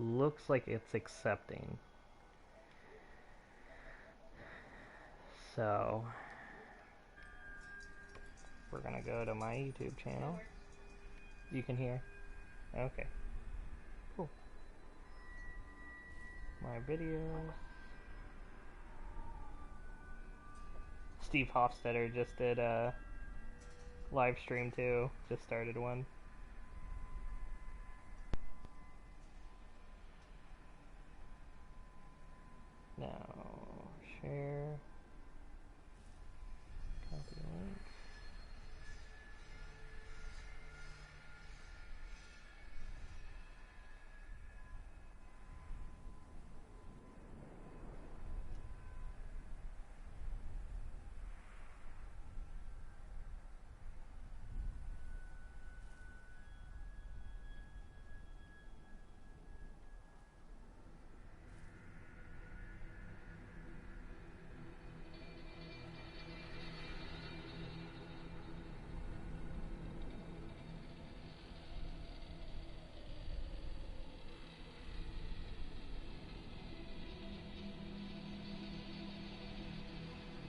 Looks like it's accepting. So, we're gonna go to my YouTube channel. You can hear? Okay. Cool. My videos. Steve Hofstetter just did a live stream too. Just started one. Now, share. Copy link.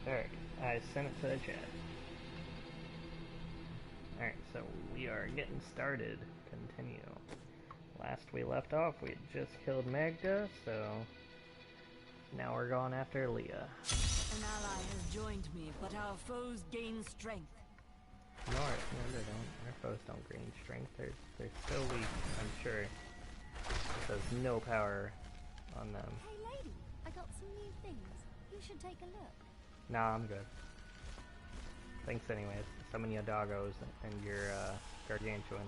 Alright, I sent it to the chat. Alright, so we are getting started. Continue. Last we left off, we had just killed Magda, so now we're going after Leah. An ally has joined me, but our foes gain strength. No, they don't. Our foes don't gain strength. They're so weak, I'm sure. There's no power on them. Hey lady, I got some new things. You should take a look. Nah, I'm good. Thanks anyways. Summon your doggos and your gargantuan.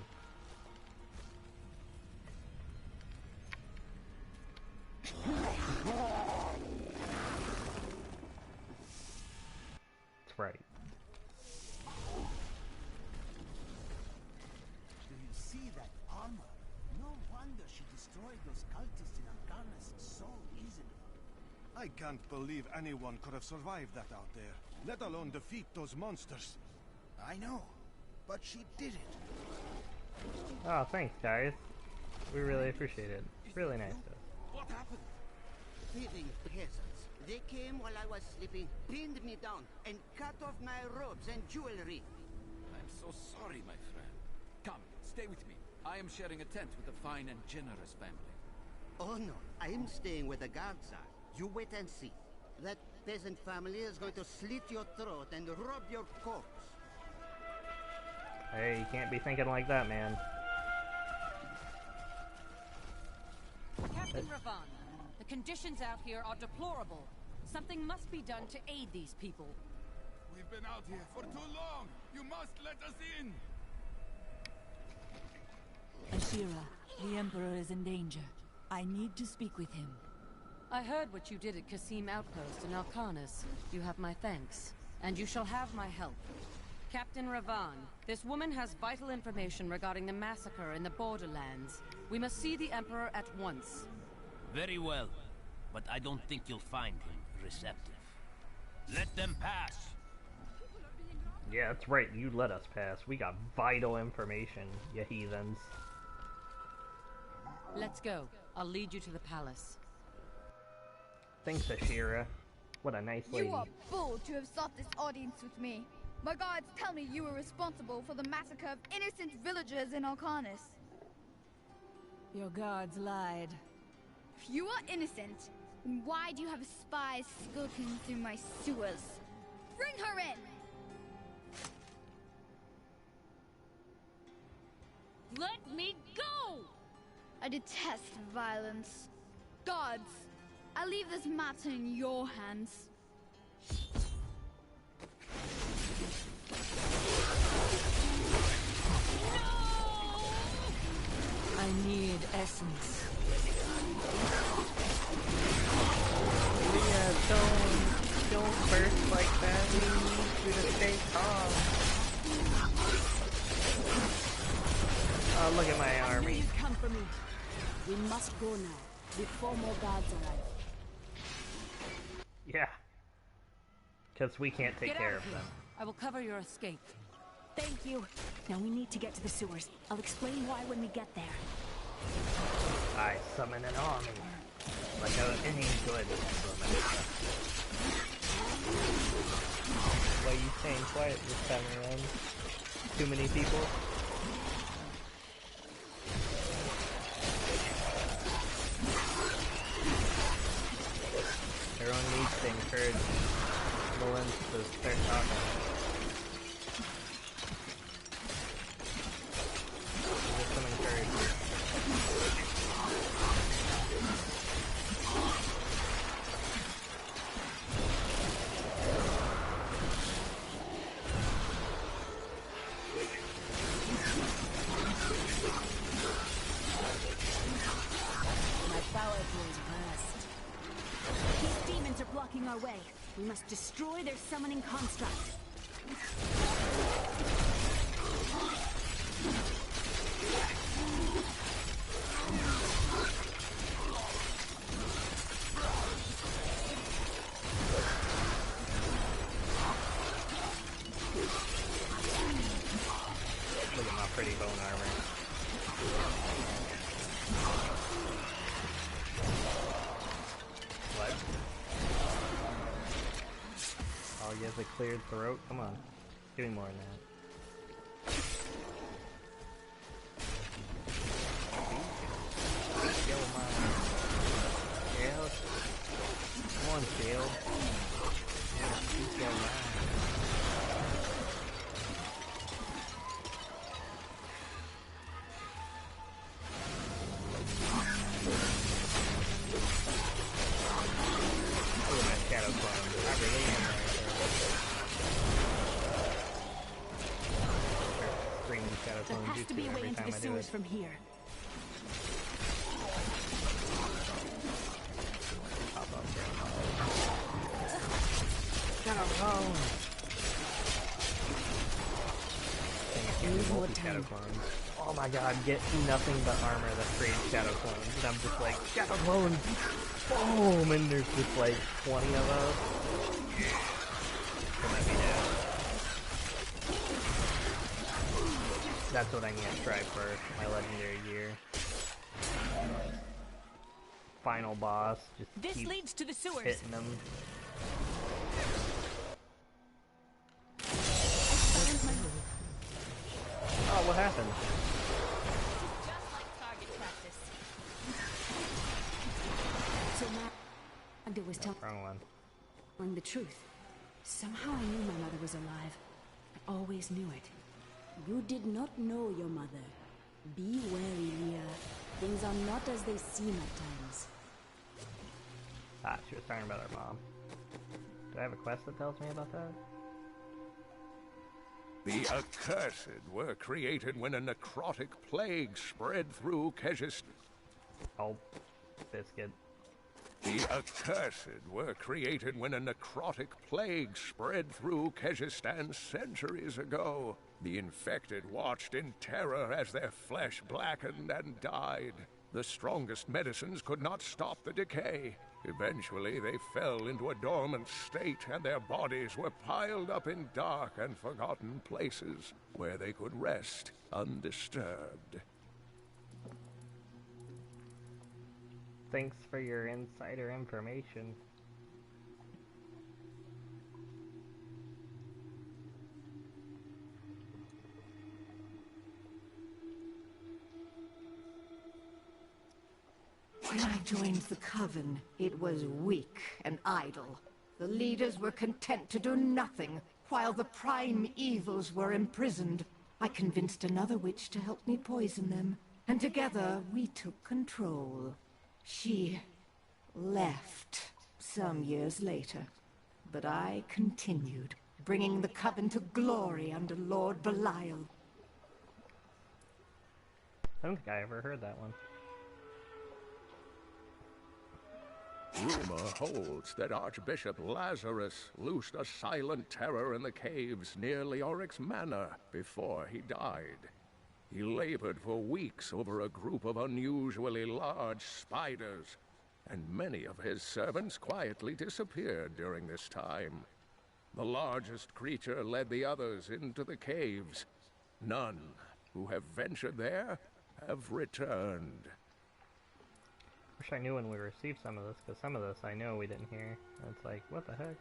That's right. Do you see that armor? No wonder she destroyed those cultists in Arcanus so easily. I can't believe anyone could have survived that out there, let alone defeat those monsters. I know, but she did it. Oh, thanks guys. We really appreciate it. Really nice of us. What happened? Thieving peasants. They came while I was sleeping, pinned me down, and cut off my robes and jewelry. I'm so sorry, my friend. Come, stay with me. I am sharing a tent with a fine and generous family. Oh no, I am staying where the guards are. You wait and see. That peasant family is going to slit your throat and rob your corpse. Hey, you can't be thinking like that, man. Captain Ravan, the conditions out here are deplorable. Something must be done to aid these people. We've been out here for too long. You must let us in. Ashira, the Emperor is in danger. I need to speak with him. I heard what you did at Kasim Outpost in Alcanus. You have my thanks. And you shall have my help. Captain Ravan, this woman has vital information regarding the massacre in the borderlands. We must see the Emperor at once. Very well, but I don't think you'll find him receptive. Let them pass! Yeah, that's right, you let us pass. We got vital information, you heathens. Let's go. I'll lead you to the palace. Thanks, Ashira. What a nice lady. You are bold to have sought this audience with me. My guards tell me you were responsible for the massacre of innocent villagers in Alcanus. Your guards lied. If you are innocent, then why do you have spies skulking through my sewers? Bring her in! Let me go! I detest violence. Guards, I leave this matter in your hands. I need essence. Leah, don't burst like that. We need you to stay calm. Oh, look at my army. You come for me. We must go now, before more guards arrive. Yeah. Because we can't take care of them. I will cover your escape. Thank you. Now we need to get to the sewers. I'll explain why when we get there. I summon an army. Like any good summon. Why are you staying quiet this time around? Too many people? Everyone needs to encourage Melintz to start talking. Give some encouragement. My power grows vast. These demons are blocking our way. We must destroy their summoning construct. Look at my pretty bone armor. What? Oh, he has a cleared throat? Come on. Give me more than that. Kill my... Shield? Come on, Shield. Yeah, you kill mine. Look at my shadow clone. I really am right there. Screaming shadow There clone has to be a way every into time the I do sewers it. from here. Pop up there. Shadow clone! Need more time. Shadow clones. Oh my god, get nothing but armor that creates shadow clones. And I'm just like, shadow clones! Boom! And there's just like 20 of us. Come at me down. That's what I need to try for my legendary gear. Final boss, just This keep leads to the sewers. hitting them. Oh, what happened? Just like target practice. So Magda was Wrong one. telling the truth. Somehow I knew my mother was alive. I always knew it. You did not know your mother. Be wary, Leah. Things are not as they seem at times. Ah, she was talking about her mom. Do I have a quest that tells me about that? The accursed were created when a necrotic plague spread through Kyrgyzstan. Oh, biscuit. The accursed were created when a necrotic plague spread through Kyrgyzstan centuries ago. The infected watched in terror as their flesh blackened and died. The strongest medicines could not stop the decay. Eventually, they fell into a dormant state, and their bodies were piled up in dark and forgotten places where they could rest undisturbed. Thanks for your insider information. When I joined the Coven, it was weak and idle. The leaders were content to do nothing, while the prime evils were imprisoned. I convinced another witch to help me poison them, and together we took control. She left some years later, but I continued, bringing the Coven to glory under Lord Belial. I don't think I ever heard that one. Rumor holds that Archbishop Lazarus loosed a silent terror in the caves near Leoric's manor before he died. He labored for weeks over a group of unusually large spiders, and many of his servants quietly disappeared during this time. The largest creature led the others into the caves. None who have ventured there have returned. Wish I knew when we received some of this, because some of this I know we didn't hear. And it's like, what the heck?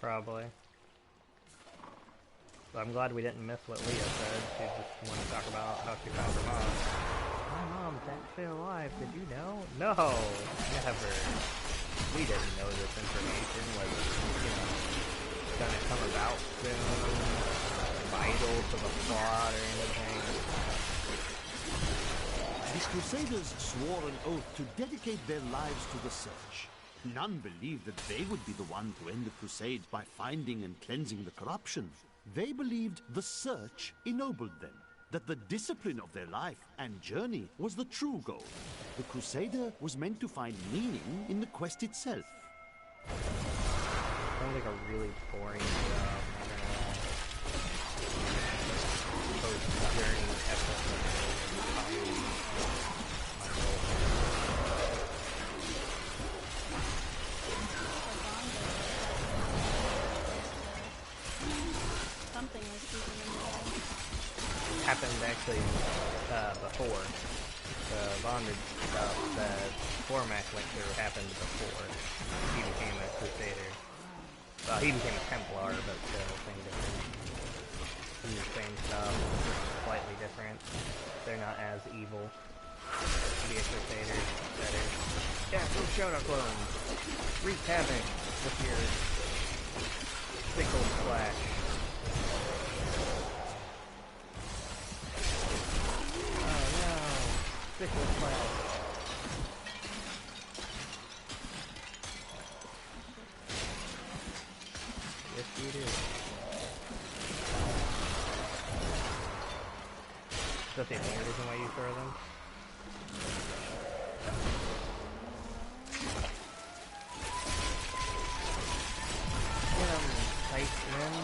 Probably. So I'm glad we didn't miss what Leah said. She just wanted to talk about how she found her mom. My mom's actually alive, did you know? No! Never. We didn't know this information was, gonna come about soon, vital to the plot or anything. These crusaders swore an oath to dedicate their lives to the search. None believed that they would be the one to end the crusade by finding and cleansing the corruption. They believed the search ennobled them, that the discipline of their life and journey was the true goal. The crusader was meant to find meaning in the quest itself. Sounds like a really boring job. Post-journey episode. Something was keeping them away. Happened actually before. The bondage stuff that Cormac went through happened before he became a crusader. Well, he became a Templar, but still, same difference. Same stuff, slightly different. They're not as evil. To be a crusader, better. Yeah, go Shadow Clones! Wreak havoc with your sickle slash. Oh no! Sickle slash. Yes, you do. Is that the only reason why you throw them? Get them, tight men.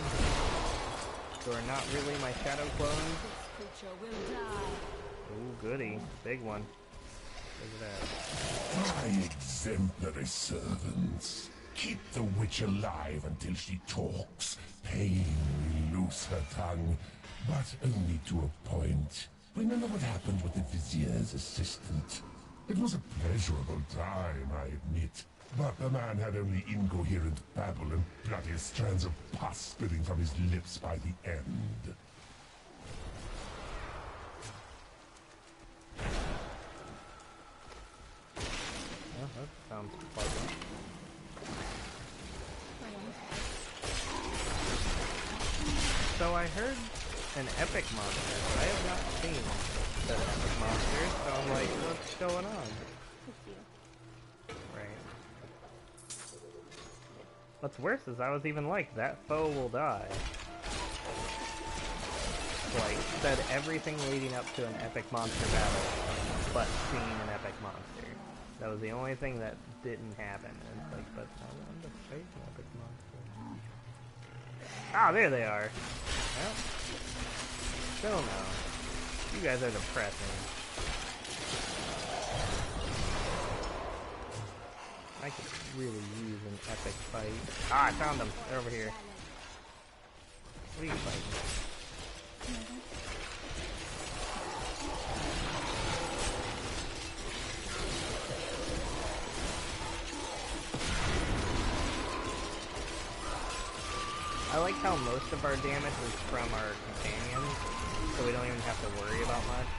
Who are not really my shadow clones. This creature will die. Ooh, goody. Big one. Look at that. My exemplary servants. Keep the witch alive until she talks. Pain will loose her tongue, but only to a point. Remember what happened with the vizier's assistant? It was a pleasurable time, I admit. But the man had only incoherent babble and bloody strands of pus spilling from his lips by the end. Oh, that sounds pleasant. So I heard an epic monster, but I have not seen the epic monster, so I'm like, what's going on? Right. What's worse is I was even like, that foe will die. Like, said everything leading up to an epic monster battle, but seeing an epic monster. That was the only thing that didn't happen. And it's like, but I wanted to fight an epic monster. Ah, there they are. Well, still no. You guys are depressing. I could really use an epic fight. Ah, I found them. They're over here. What are you fighting? I like how most of our damage is from our companions, so we don't even have to worry about much.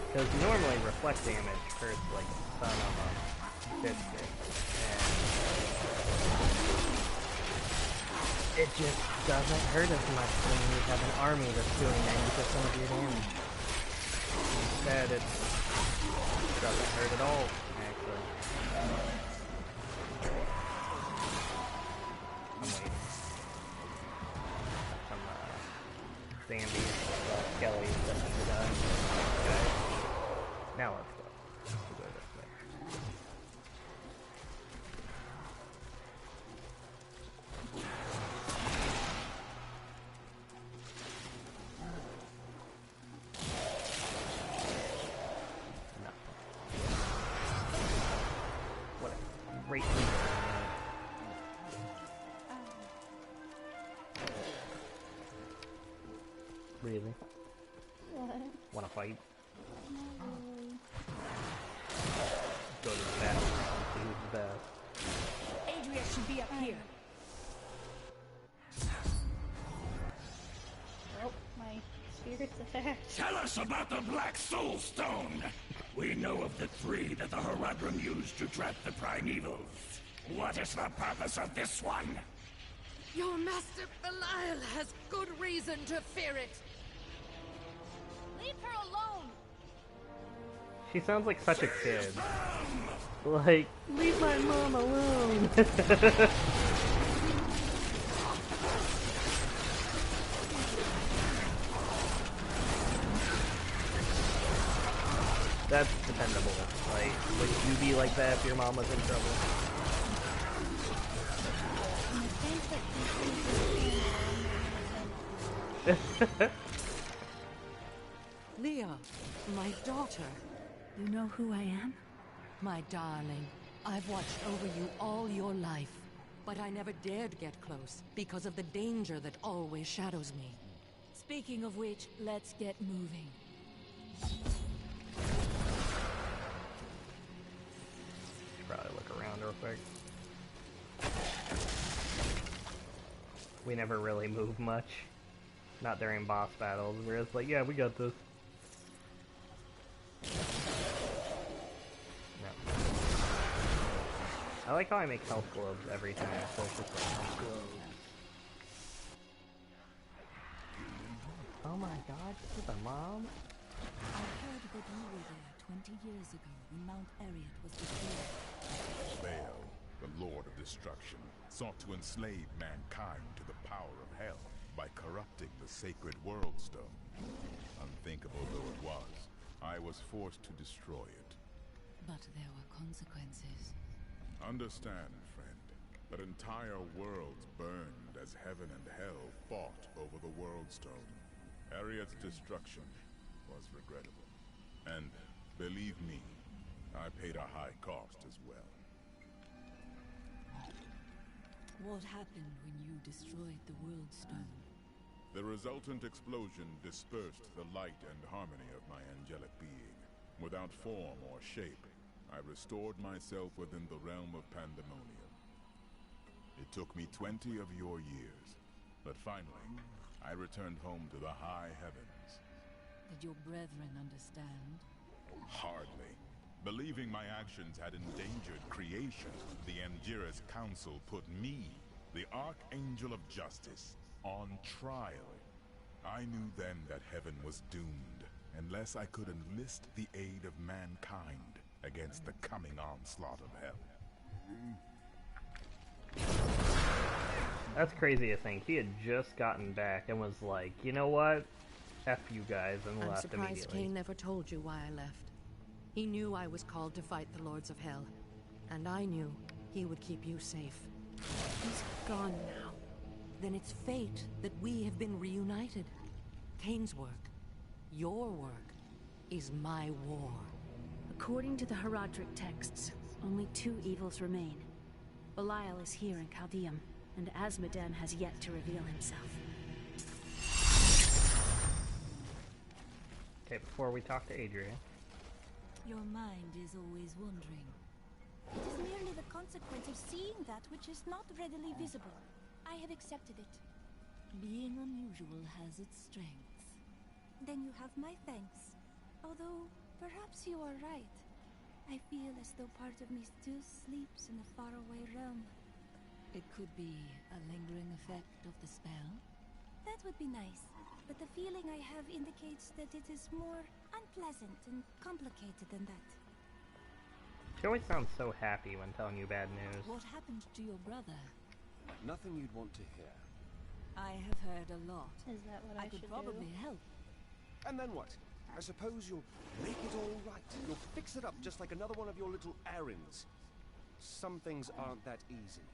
Because normally reflect damage hurts like a son of a biscuit. And it just doesn't hurt as much when you have an army that's doing 90% of your damage. Instead, it doesn't hurt at all, actually. I'm waiting. Zambies, skellies that need to die. Okay. Now let's go. We'll go this way. Nothing. What a great leader. Want to fight? Not really. Go to the battleground, see who's the best. Adria should be up here. Oh, my spirit's attacked. Tell us about the Black Soul Stone! We know of the 3 that the Horadrim used to trap the primeval. What is the purpose of this one? Your master Belial has good reason to fear it. Leave her alone! She sounds like such a kid. Like, leave my mom alone. That's dependable. Like, would you be like that if your mom was in trouble? Leah, my daughter. You know who I am? My darling, I've watched over you all your life, but I never dared get close because of the danger that always shadows me. Speaking of which, let's get moving. Probably look around real quick. We never really move much. Not during boss battles. We're just like, yeah, we got this. No. I like how I make health globes every time, so it's just like health globes. Oh my god, this is a mom? I heard that you were there 20 years ago when Mount Ariat was destroyed. Baal, the Lord of Destruction, sought to enslave mankind to the power of hell by corrupting the sacred World Stone. Unthinkable though it was, I was forced to destroy it. But there were consequences. Understand, friend, that entire worlds burned as heaven and hell fought over the World Stone. Ariat's destruction was regrettable. And, believe me, I paid a high cost as well. What happened when you destroyed the World Stone? The resultant explosion dispersed the light and harmony of my angelic being. Without form or shape, I restored myself within the realm of pandemonium. It took me 20 of your years, but finally, I returned home to the high heavens. Did your brethren understand? Hardly. Believing my actions had endangered creation, the Angiras Council put me, the Archangel of Justice, on trial. I knew then that heaven was doomed, unless I could enlist the aid of mankind against the coming onslaught of hell. That's crazy to think. He had just gotten back and was like, you know what? F you guys, and I'm left surprised immediately. Cain never told you why I left. He knew I was called to fight the Lords of Hell, and I knew he would keep you safe. He's gone now. Then it's fate that we have been reunited. Cain's work, your work, is my war. According to the Herodric texts, only 2 evils remain. Belial is here in Chaldeum, and Asmodan has yet to reveal himself. Okay, before we talk to Adria. Your mind is always wandering. It is merely the consequence of seeing that which is not readily visible. I have accepted it. Being unusual has its strengths. Then you have my thanks. Although, perhaps you are right. I feel as though part of me still sleeps in a faraway realm. It could be a lingering effect of the spell. That would be nice, but the feeling I have indicates that it is more unpleasant and complicated than that. She always sounds so happy when telling you bad news. What happened to your brother? Nothing you'd want to hear. I have heard a lot. Is that what I could should probably do? help. And then what? I suppose you'll make it all right. You'll fix it up just like another one of your little errands. Some things aren't that easy.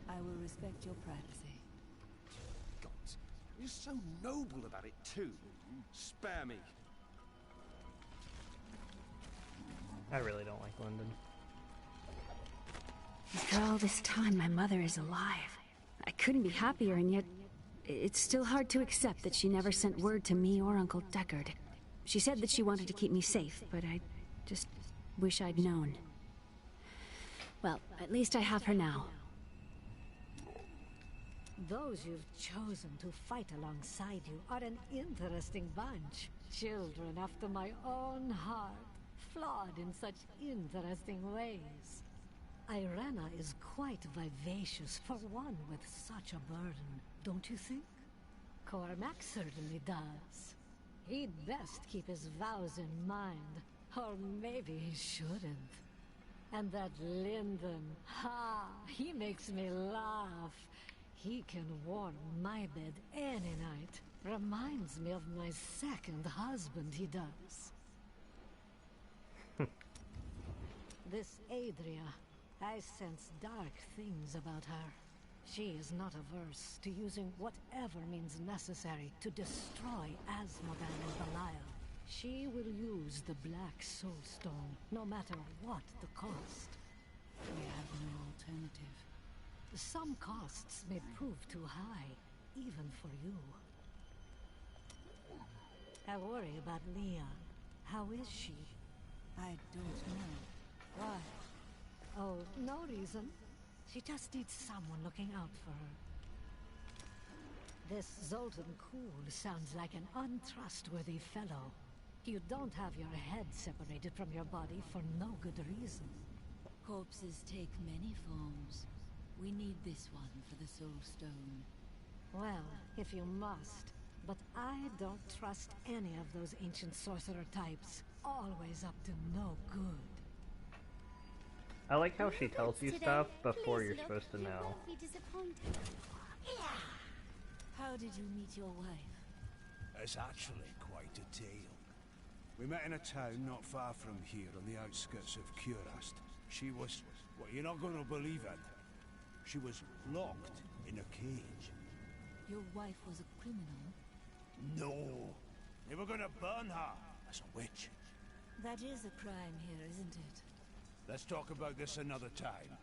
I will respect your privacy. God, you're so noble about it too. Spare me. I really don't like London. After all this time, my mother is alive. I couldn't be happier, and yet it's still hard to accept that she never sent word to me or Uncle Deckard. She said that she wanted to keep me safe, but I just wish I'd known. Well, at least I have her now. Those you've chosen to fight alongside you are an interesting bunch. Children after my own heart, flawed in such interesting ways. Irena is quite vivacious for one with such a burden, don't you think? Cormac certainly does. He'd best keep his vows in mind, or maybe he shouldn't. And that Lyndon, he makes me laugh. He can warm my bed any night. Reminds me of my second husband, he does. This Adria, I sense dark things about her. She is not averse to using whatever means necessary to destroy Asmodan and Belial. She will use the Black Soulstone, no matter what the cost. We have no alternative. Some costs may prove too high, even for you. I worry about Leah. How is she? I don't know. Why? Oh, no reason. She just needs someone looking out for her. This Zoltan Kuhl sounds like an untrustworthy fellow. You don't have your head separated from your body for no good reason. Corpses take many forms. We need this one for the Soul Stone. Well, if you must. But I don't trust any of those ancient sorcerer types. Always up to no good. I like how she tells you stuff before you're supposed to know. Be disappointed. How did you meet your wife? It's actually quite a tale. We met in a town not far from here on the outskirts of Kurast. She was... well, you're not going to believe it. She was locked in a cage. Your wife was a criminal? No. They were going to burn her as a witch. That is a crime here, isn't it? Let's talk about this another time.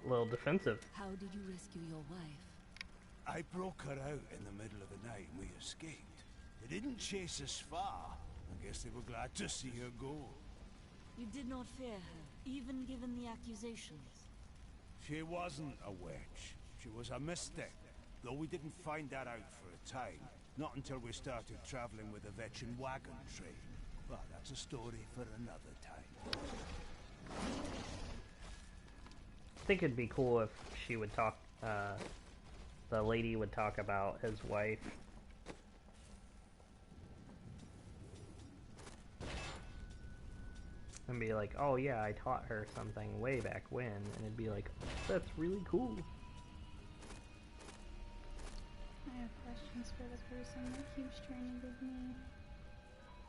A little defensive. How did you rescue your wife? I broke her out in the middle of the night and we escaped. They didn't chase us far. I guess they were glad to see her go. You did not fear her, even given the accusations. She wasn't a witch. She was a mystic. Though we didn't find that out for a time. Not until we started traveling with the Vetchin wagon train. Well, that's a story for another time. I think it'd be cool if she would talk, the lady would talk about his wife. And be like, oh yeah, I taught her something way back when. And it'd be like, that's really cool. I have questions for the person that keeps trying to give me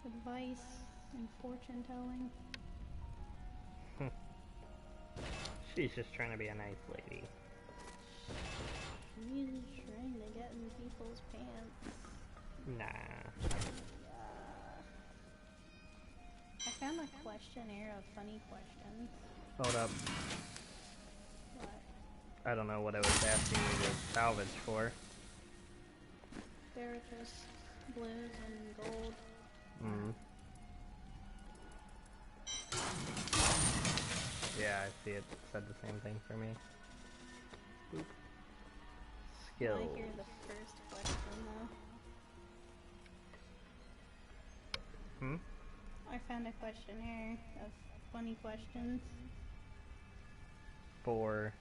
advice and fortune telling. She's just trying to be a nice lady. She's trying to get in people's pants. Nah. I found a questionnaire of funny questions. Hold up. What? I don't know what I was asking you to salvage for. They're just blues and gold. Mm. Yeah, I see it. Said the same thing for me. Boop. Skill. I hear the first question though. Hmm? I found a questionnaire of funny questions. For?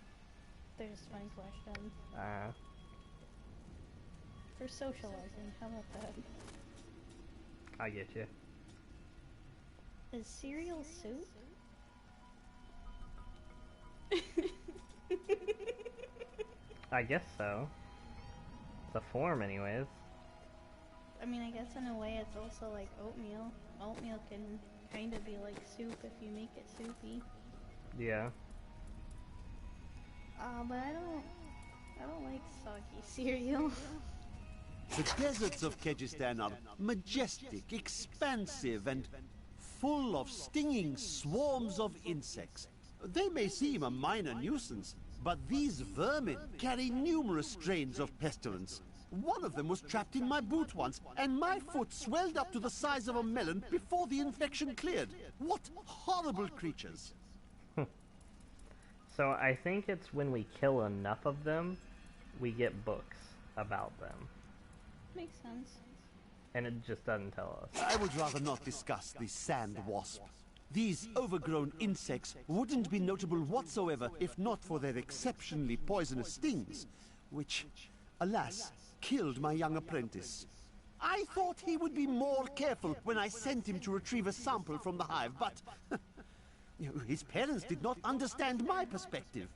There's funny questions. For socializing, how about that? I get you. Is cereal soup? I guess so. The form, anyways. I mean, I guess in a way it's also like oatmeal. Oatmeal can kind of be like soup if you make it soupy. Yeah. But I don't like soggy cereal. The deserts of Kyrgyzstan are majestic, expansive, and full of stinging swarms of insects. They may seem a minor nuisance, but these vermin carry numerous strains of pestilence. One of them was trapped in my boot once, and my foot swelled up to the size of a melon before the infection cleared. What horrible creatures! So I think it's when we kill enough of them, we get books about them. Makes sense. And it just doesn't tell us. I would rather not discuss the sand wasp. These overgrown insects wouldn't be notable whatsoever if not for their exceptionally poisonous stings, which, alas, killed my young apprentice. I thought he would be more careful when I sent him to retrieve a sample from the hive, but his parents did not understand my perspective.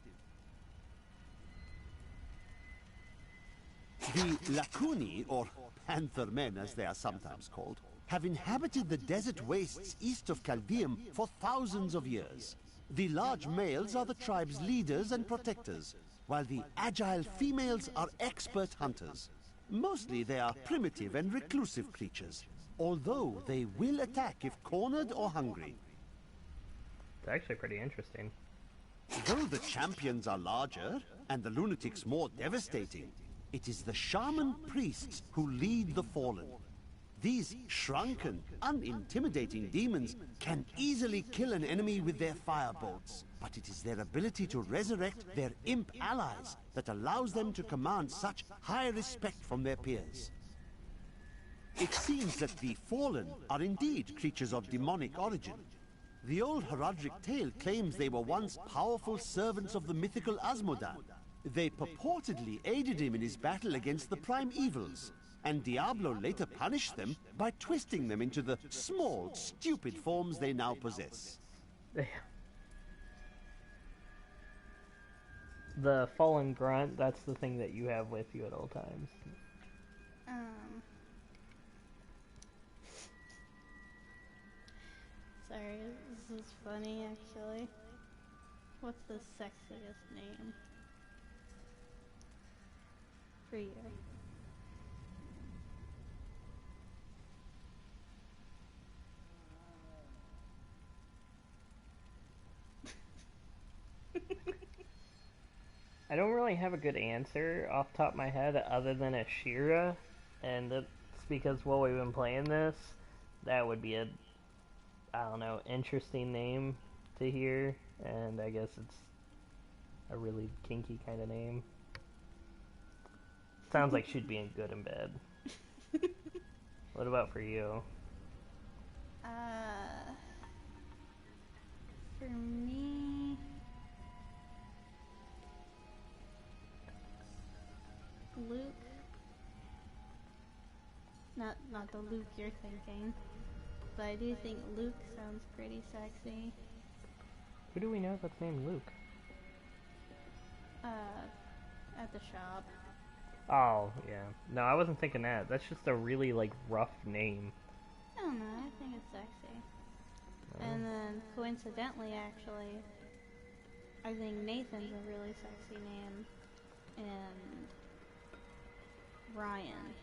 The Lacuni, or panther men as they are sometimes called, have inhabited the desert wastes east of Caldeum for thousands of years. The large males are the tribe's leaders and protectors, while the agile females are expert hunters. Mostly they are primitive and reclusive creatures, although they will attack if cornered or hungry. It's actually pretty interesting. Though the champions are larger, and the lunatics more devastating, it is the shaman priests who lead the fallen. These shrunken, unintimidating demons can easily kill an enemy with their firebolts, but it is their ability to resurrect their imp allies that allows them to command such high respect from their peers. It seems that the fallen are indeed creatures of demonic origin. The old heraldic tale claims they were once powerful servants of the mythical Asmodan. They purportedly aided him in his battle against the prime evils, and Diablo later punished them by twisting them into the small, stupid forms they now possess. The fallen grunt, that's the thing that you have with you at all times. Sorry, this is funny actually. What's the sexiest name for you? I don't really have a good answer off the top of my head other than Ashira, and that's because while we've been playing this, that would be a, I don't know, interesting name to hear, and I guess it's a really kinky kind of name. Sounds like she'd be in good in bed. What about for you? For me, Luke. Not the Luke you're thinking, but I do think Luke sounds pretty sexy. Who do we know that's named Luke? At the shop. Oh, yeah. No, I wasn't thinking that. That's just a really, like, rough name. I don't know, I think it's sexy. And then, coincidentally, actually, I think Nathan's a really sexy name. And Ryan.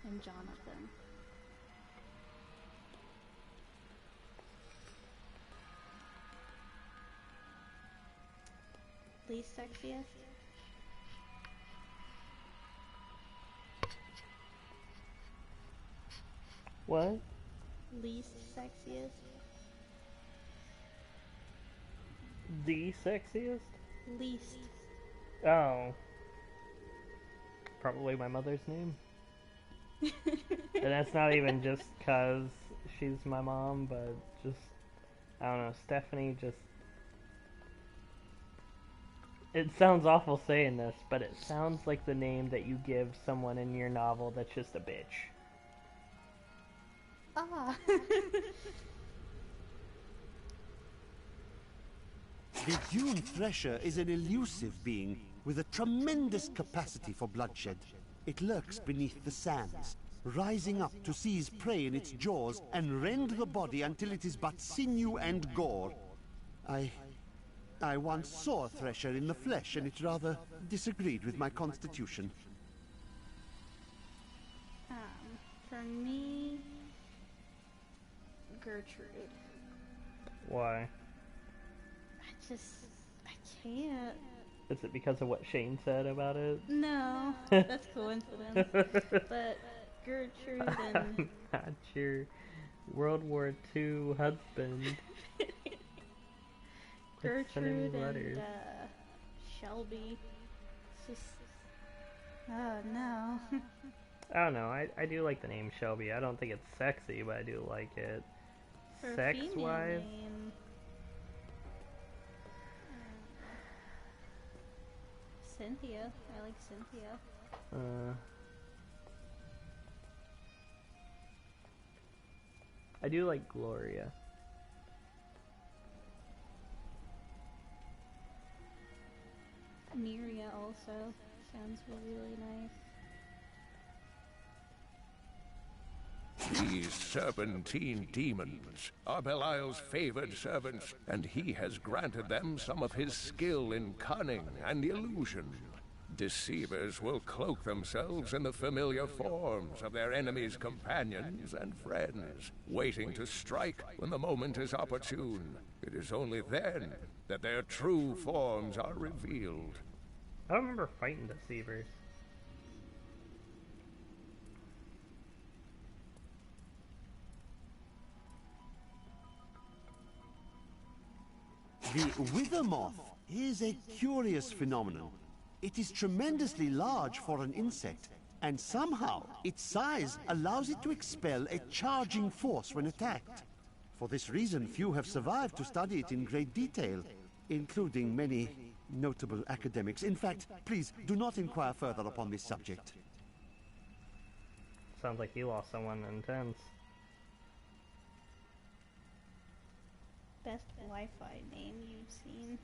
And Jonathan. Least sexiest? What? Least sexiest? The sexiest? Least. Oh. Probably my mother's name. And that's not even just because she's my mom, but just, I don't know, Stephanie just... It sounds awful saying this, but it sounds like the name that you give someone in your novel that's just a bitch. Ah. The Dune Thresher is an elusive being with a tremendous capacity for bloodshed. It lurks beneath the sands, rising up to seize prey in its jaws and rend the body until it is but sinew and gore. I once saw a Thresher in the flesh, and it rather disagreed with my constitution. For me, Gertrude. Why? I can't. Is it because of what Shane said about it? No, that's coincidence. But Gertrude and... Not your World War II husband. Gertrude and Shelby. It's just... Oh no. I don't know, I do like the name Shelby. I don't think it's sexy, but I do like it. For Sex-wise? name, Cynthia. I like Cynthia. I do like Gloria. Miria also sounds really nice. These serpentine demons are Belial's favored servants, and he has granted them some of his skill in cunning and illusion. Deceivers will cloak themselves in the familiar forms of their enemies' companions and friends, waiting to strike when the moment is opportune. It is only then that their true forms are revealed. I don't remember fighting Deceivers. The wither moth is a curious phenomenon. It is tremendously large for an insect, and somehow its size allows it to expel a charging force when attacked. For this reason, few have survived to study it in great detail, including many notable academics. In fact, please do not inquire further upon this subject. Sounds like you lost someone intense. Best Wi-Fi name you've seen?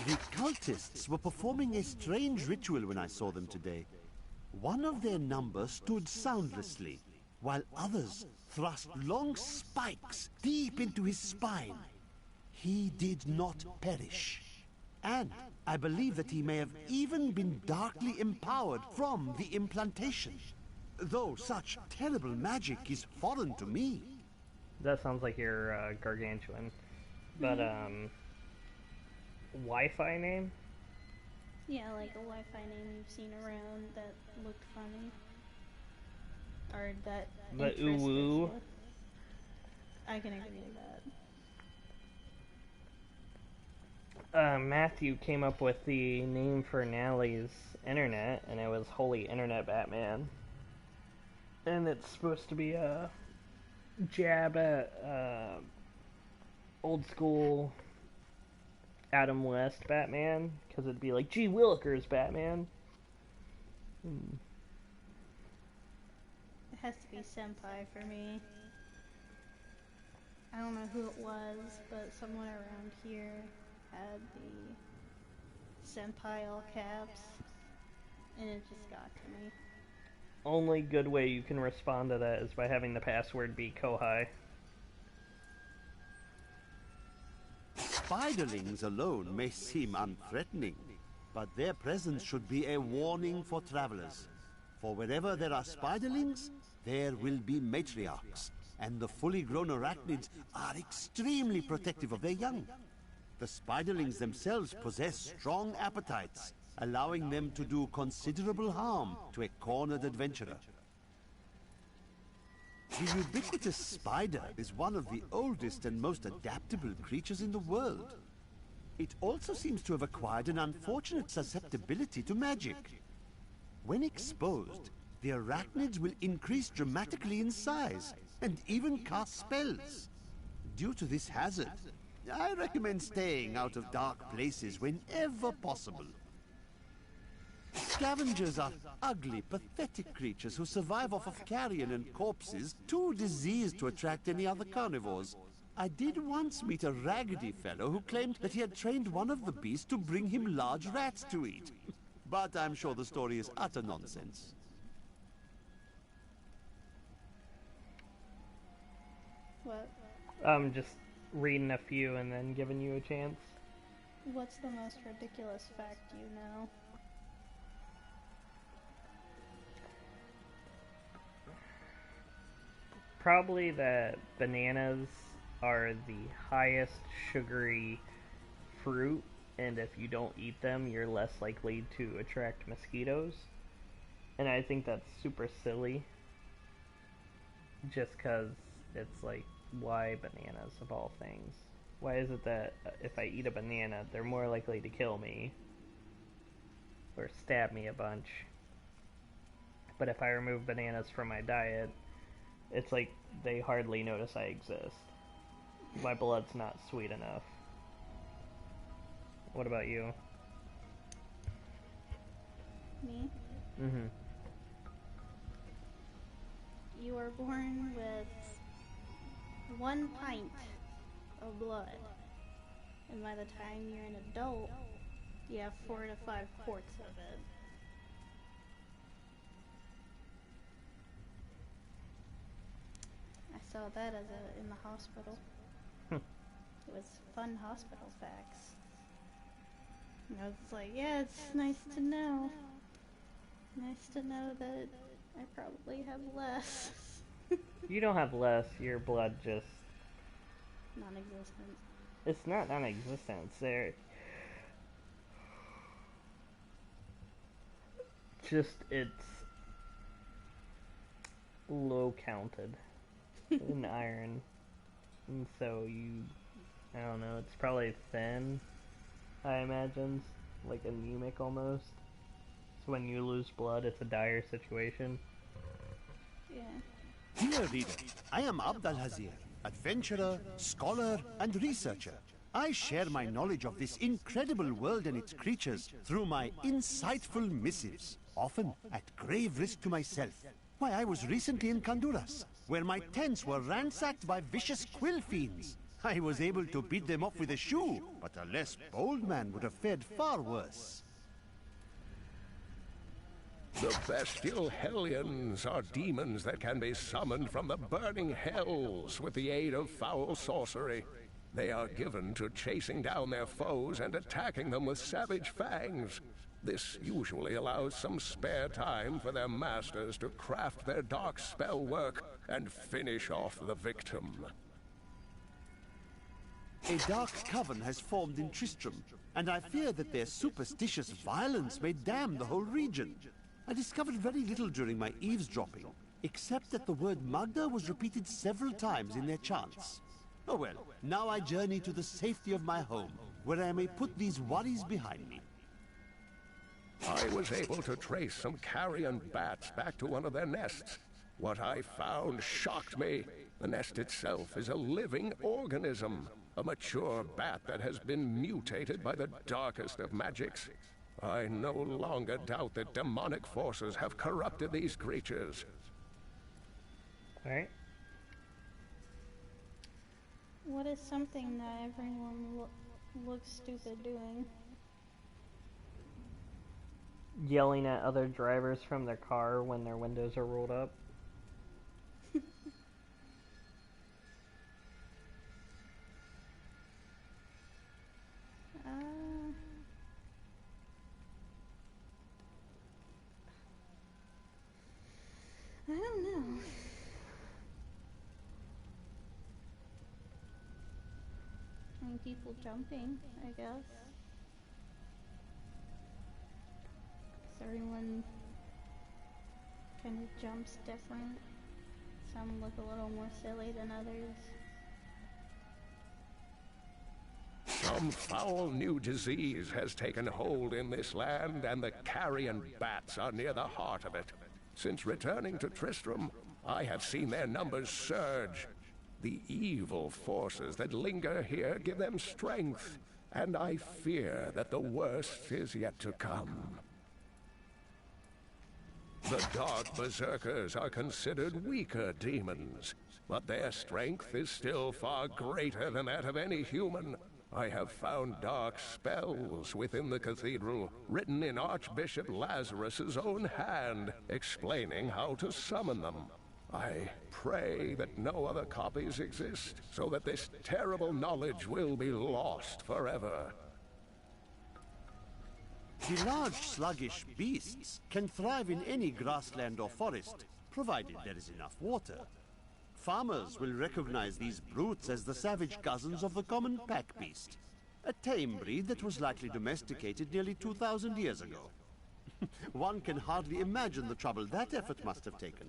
The cultists were performing a strange ritual when I saw them today. One of their number stood soundlessly, while others thrust long spikes deep into his spine. He did not perish. And I believe that he may have even been darkly empowered from the implantation. Though such terrible magic is foreign to me. That sounds like your gargantuan. But, Wi-Fi name? Yeah, like a Wi-Fi name you've seen around that looked funny. Or that The interested Uwu. you. I can agree with that. Matthew came up with the name for Nally's internet, and it was Holy Internet Batman. And it's supposed to be a jab at old school Adam West Batman, because it'd be like G. Willikers Batman. It has to be Senpai for me. I don't know who it was, but someone around here had the Senpai all caps, and it just got to me. Only good way you can respond to that is by having the password be Kohai. Spiderlings alone may seem unthreatening, but their presence should be a warning for travelers. For wherever there are spiderlings, there will be matriarchs, and the fully grown arachnids are extremely protective of their young. The spiderlings themselves possess strong appetites, allowing them to do considerable harm to a cornered adventurer. The ubiquitous spider is one of the oldest and most adaptable creatures in the world. It also seems to have acquired an unfortunate susceptibility to magic. When exposed, the arachnids will increase dramatically in size and even cast spells. Due to this hazard, I recommend staying out of dark places whenever possible. Scavengers are ugly, pathetic creatures who survive off of carrion and corpses, too diseased to attract any other carnivores. I did once meet a raggedy fellow who claimed that he had trained one of the beasts to bring him large rats to eat. But I'm sure the story is utter nonsense. What? I'm just reading a few and then giving you a chance. What's the most ridiculous fact you know? probably that bananas are the highest sugary fruit, and if you don't eat them, you're less likely to attract mosquitoes. And I think that's super silly. Just because it's like, why bananas of all things? Why is it that if I eat a banana, they're more likely to kill me or stab me a bunch? But if I remove bananas from my diet, it's like they hardly notice I exist. My blood's not sweet enough. What about you? Me? Mm-hmm. You were born with 1 pint of blood. And by the time you're an adult, you have 4 to 5 quarts of it. I saw that in the hospital. It was fun hospital facts. And I was like, yeah, it's nice to know. Nice to know that I probably have less. You don't have less, your blood just... Non-existent. It's not non-existent, it's there. Just, it's low counted in iron. And so I don't know, it's probably thin, I imagine. Like anemic almost. So when you lose blood, it's a dire situation. Yeah. Dear reader, I am Abd al-Hazir, adventurer, scholar, and researcher. I share my knowledge of this incredible world and its creatures through my insightful missives, often at grave risk to myself. Why, I was recently in Kanduras, where my tents were ransacked by vicious quill fiends. I was able to beat them off with a shoe, but a less bold man would have fared far worse. The bestial hellions are demons that can be summoned from the burning hells with the aid of foul sorcery. They are given to chasing down their foes and attacking them with savage fangs. This usually allows some spare time for their masters to craft their dark spell work and finish off the victim. A dark coven has formed in Tristram, and I fear that their superstitious violence may damn the whole region. I discovered very little during my eavesdropping, except that the word Magda was repeated several times in their chants. Oh well, now I journey to the safety of my home, where I may put these worries behind me. I was able to trace some carrion bats back to one of their nests. What I found shocked me. The nest itself is a living organism, a mature bat that has been mutated by the darkest of magics. I no longer doubt that demonic forces have corrupted these creatures. Alright. What is something that everyone looks stupid doing? Yelling at other drivers from their car when their windows are rolled up. I don't know. I mean, people jumping, I guess. Everyone kind of jumps different. Some look a little more silly than others. Some foul new disease has taken hold in this land, and the carrion bats are near the heart of it. Since returning to Tristram, I have seen their numbers surge. The evil forces that linger here give them strength, and I fear that the worst is yet to come. The Dark Berserkers are considered weaker demons, but their strength is still far greater than that of any human. I have found dark spells within the cathedral, written in Archbishop Lazarus's own hand, explaining how to summon them. I pray that no other copies exist, so that this terrible knowledge will be lost forever. The large sluggish beasts can thrive in any grassland or forest, provided there is enough water. Farmers will recognize these brutes as the savage cousins of the common pack beast. A tame breed that was likely domesticated nearly 2,000 years ago. One can hardly imagine the trouble that effort must have taken.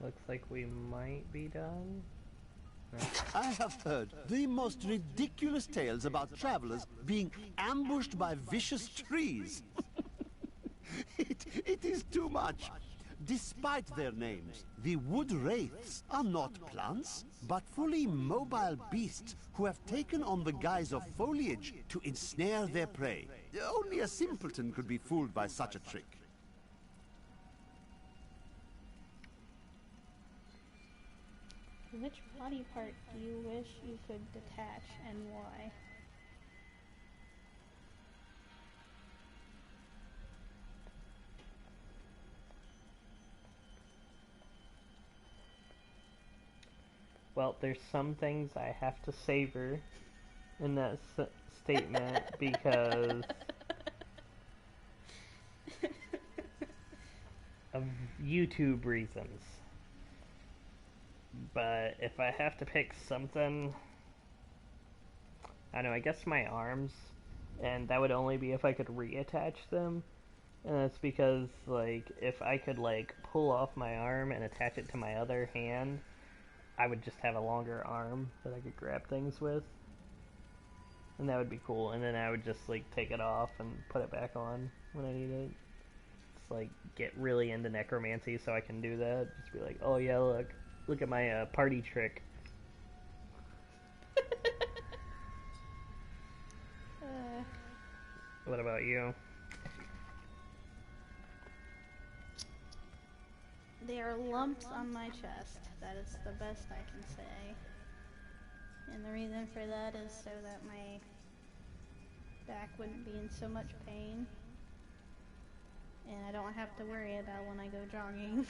Looks like we might be done. No. I have heard the most ridiculous tales about travelers being ambushed by vicious trees. It is too much. Despite their names, the wood wraiths are not plants, but fully mobile beasts who have taken on the guise of foliage to ensnare their prey. Only a simpleton could be fooled by such a trick. Which body part do you wish you could detach and why? Well, there's some things I have to savor in that statement because of YouTube reasons. But if I have to pick something, I don't know, I guess my arms, and that would only be if I could reattach them. And that's because, like, if I could, like, pull off my arm and attach it to my other hand, I would just have a longer arm that I could grab things with. And that would be cool. And then I would just, like, take it off and put it back on when I need it. Just, like, get really into necromancy so I can do that. Just be like, oh yeah, look at my party trick. What about you? There are lumps on my chest. That is the best I can say. And the reason for that is so that my back wouldn't be in so much pain. And I don't have to worry about when I go jogging.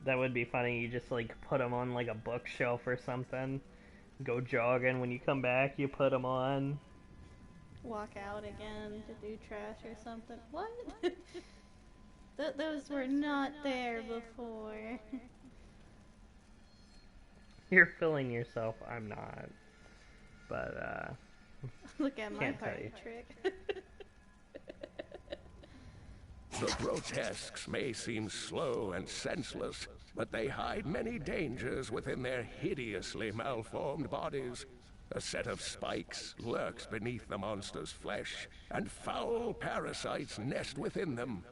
That would be funny. You just like put them on like a bookshelf or something. Go jogging. When you come back, you put them on. Walk out again to do trash or something. What? Those were not there before. You're fooling yourself. I'm not. But look at my party trick. The grotesques may seem slow and senseless, but they hide many dangers within their hideously malformed bodies. A set of spikes lurks beneath the monster's flesh, and foul parasites nest within them.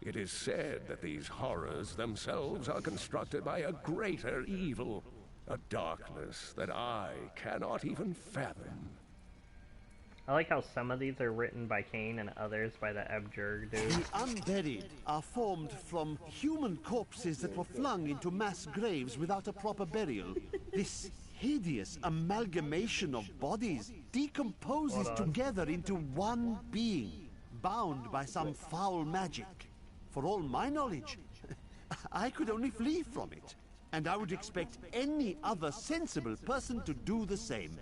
It is said that these horrors themselves are constructed by a greater evil, a darkness that I cannot even fathom. I like how some of these are written by Kane and others by the Abjurg dude. The unburied are formed from human corpses that were flung into mass graves without a proper burial. This hideous amalgamation of bodies decomposes together into one being, bound by some foul magic. For all my knowledge, I could only flee from it, and I would expect any other sensible person to do the same.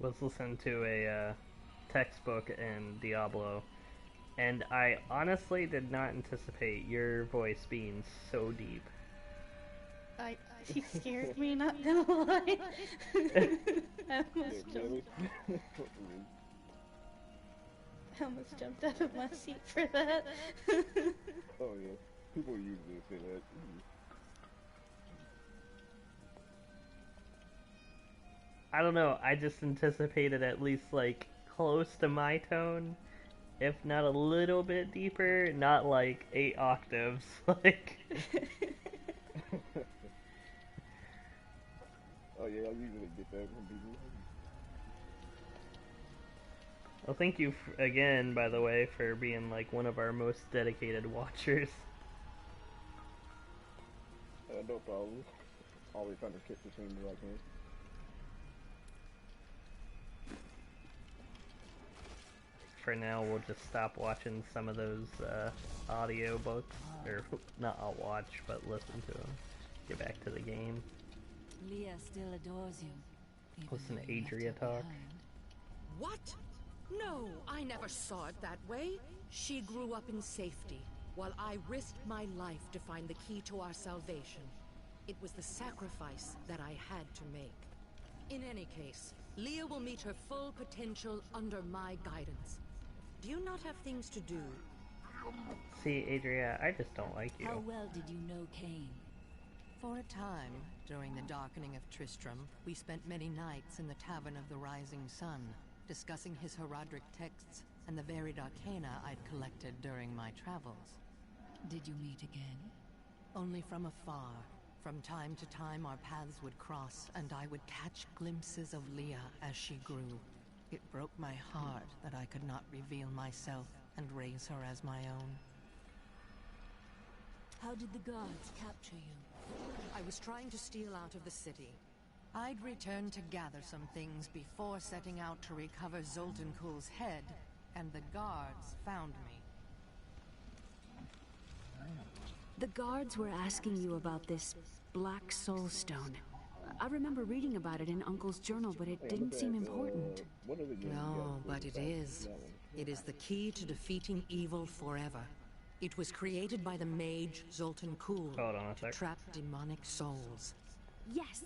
Let's listen to a textbook in Diablo, and I honestly did not anticipate your voice being so deep. She scared me, not gonna lie. I almost jumped out of my seat for that. Oh yeah, people usually say that. I don't know, I just anticipated at least like close to my tone, if not a little bit deeper, not like 8 octaves, like... Oh yeah, I usually get that from people. Well, thank you again, by the way, for being like one of our most dedicated watchers. No problem. Always trying to catch the team as I can. For now, we'll just stop watching some of those audio books, or not I'll watch, but listen to them. Get back to the game. Leah still adores you. Listen to Adria talk. What? No, I never saw it that way. She grew up in safety, while I risked my life to find the key to our salvation. It was the sacrifice that I had to make. In any case, Leah will meet her full potential under my guidance. Do you not have things to do? See, Adria, I just don't like you. How well did you know Cain? For a time, during the darkening of Tristram, we spent many nights in the Tavern of the Rising Sun, discussing his heraldic texts and the varied arcana I'd collected during my travels. Did you meet again? Only from afar. From time to time our paths would cross, and I would catch glimpses of Leah as she grew. It broke my heart that I could not reveal myself and raise her as my own. How did the guards capture you? I was trying to steal out of the city. I'd returned to gather some things before setting out to recover Zoltan Kuhl's head, and the guards found me. The guards were asking you about this Black Soul Stone. I remember reading about it in Uncle's journal, but it didn't seem important. No, but it is. It is the key to defeating evil forever. It was created by the mage Zoltan Kuhl to trap demonic souls. Yes!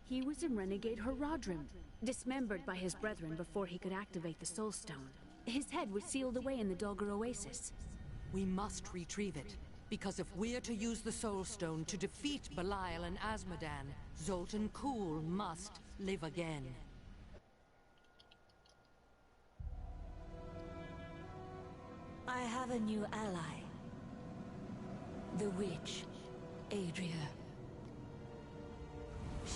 He was a renegade Haradrim, dismembered by his brethren before he could activate the Soul Stone. His head was sealed away in the Dulgar Oasis. We must retrieve it, because if we're to use the Soul Stone to defeat Belial and Azmodan, Zoltan Kuhl must live again. I have a new ally. The witch, Adria.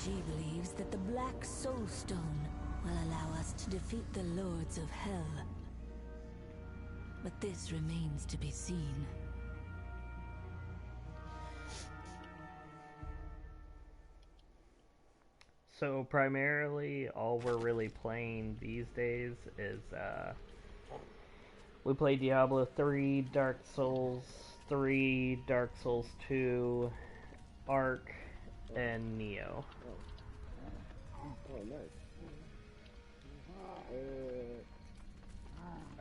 She believes that the Black Soul Stone will allow us to defeat the Lords of Hell. But this remains to be seen. So primarily, all we're really playing these days is, we play Diablo 3, Dark Souls 3, Dark Souls 2, Ark, and Neo. Oh, nice.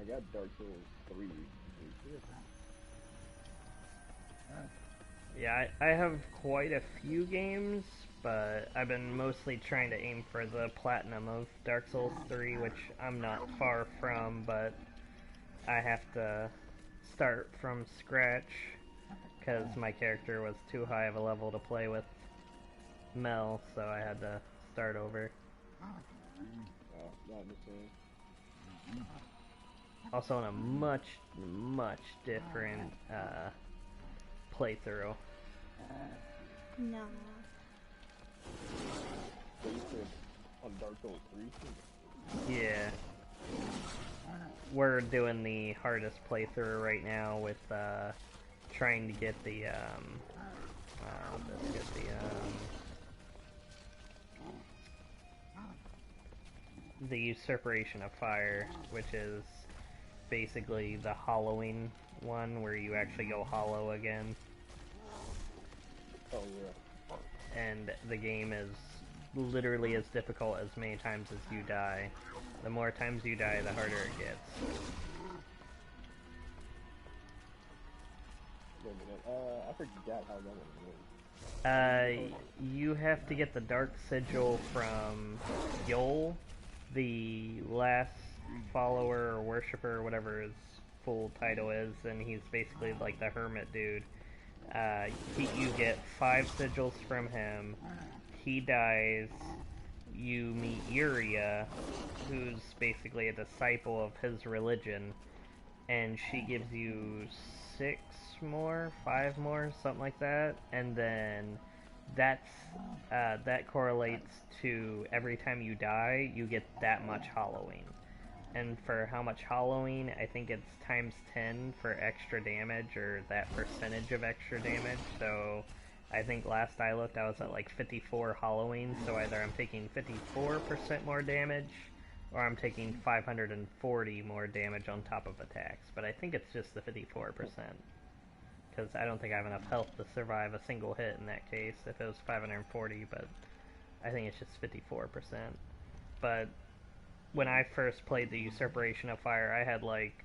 I got Dark Souls 3. Yeah, I have quite a few games, but I've been mostly trying to aim for the platinum of Dark Souls 3, which I'm not far from, but I have to start from scratch because my character was too high of a level to play with Mel, so I had to start over. Also in a much different playthrough. No. On Dark Souls 3? Yeah. We're doing the hardest playthrough right now with trying to get the the Usurpation of Fire, which is basically the hollowing one where you actually go hollow again. Oh yeah. And the game is literally as difficult as many times as you die. The more times you die, the harder it gets. Wait a minute, I forgot how long it was. You have to get the Dark Sigil from Yol, the last follower or worshipper, or whatever his full title is, and he's basically like the hermit dude. You get 5 sigils from him. He dies. You meet Uria, who's basically a disciple of his religion, and she gives you 6 more, 5 more, something like that, and then that correlates to every time you die, you get that much hollowing. And for how much hollowing, I think it's times 10 for extra damage, or that percentage of extra damage. So I think last I looked, I was at like 54 hollowing, so either I'm taking 54% more damage, or I'm taking 540 more damage on top of attacks. But I think it's just the 54%, because I don't think I have enough health to survive a single hit in that case, if it was 540, but I think it's just 54%. But when I first played the Usurpation of Fire, I had like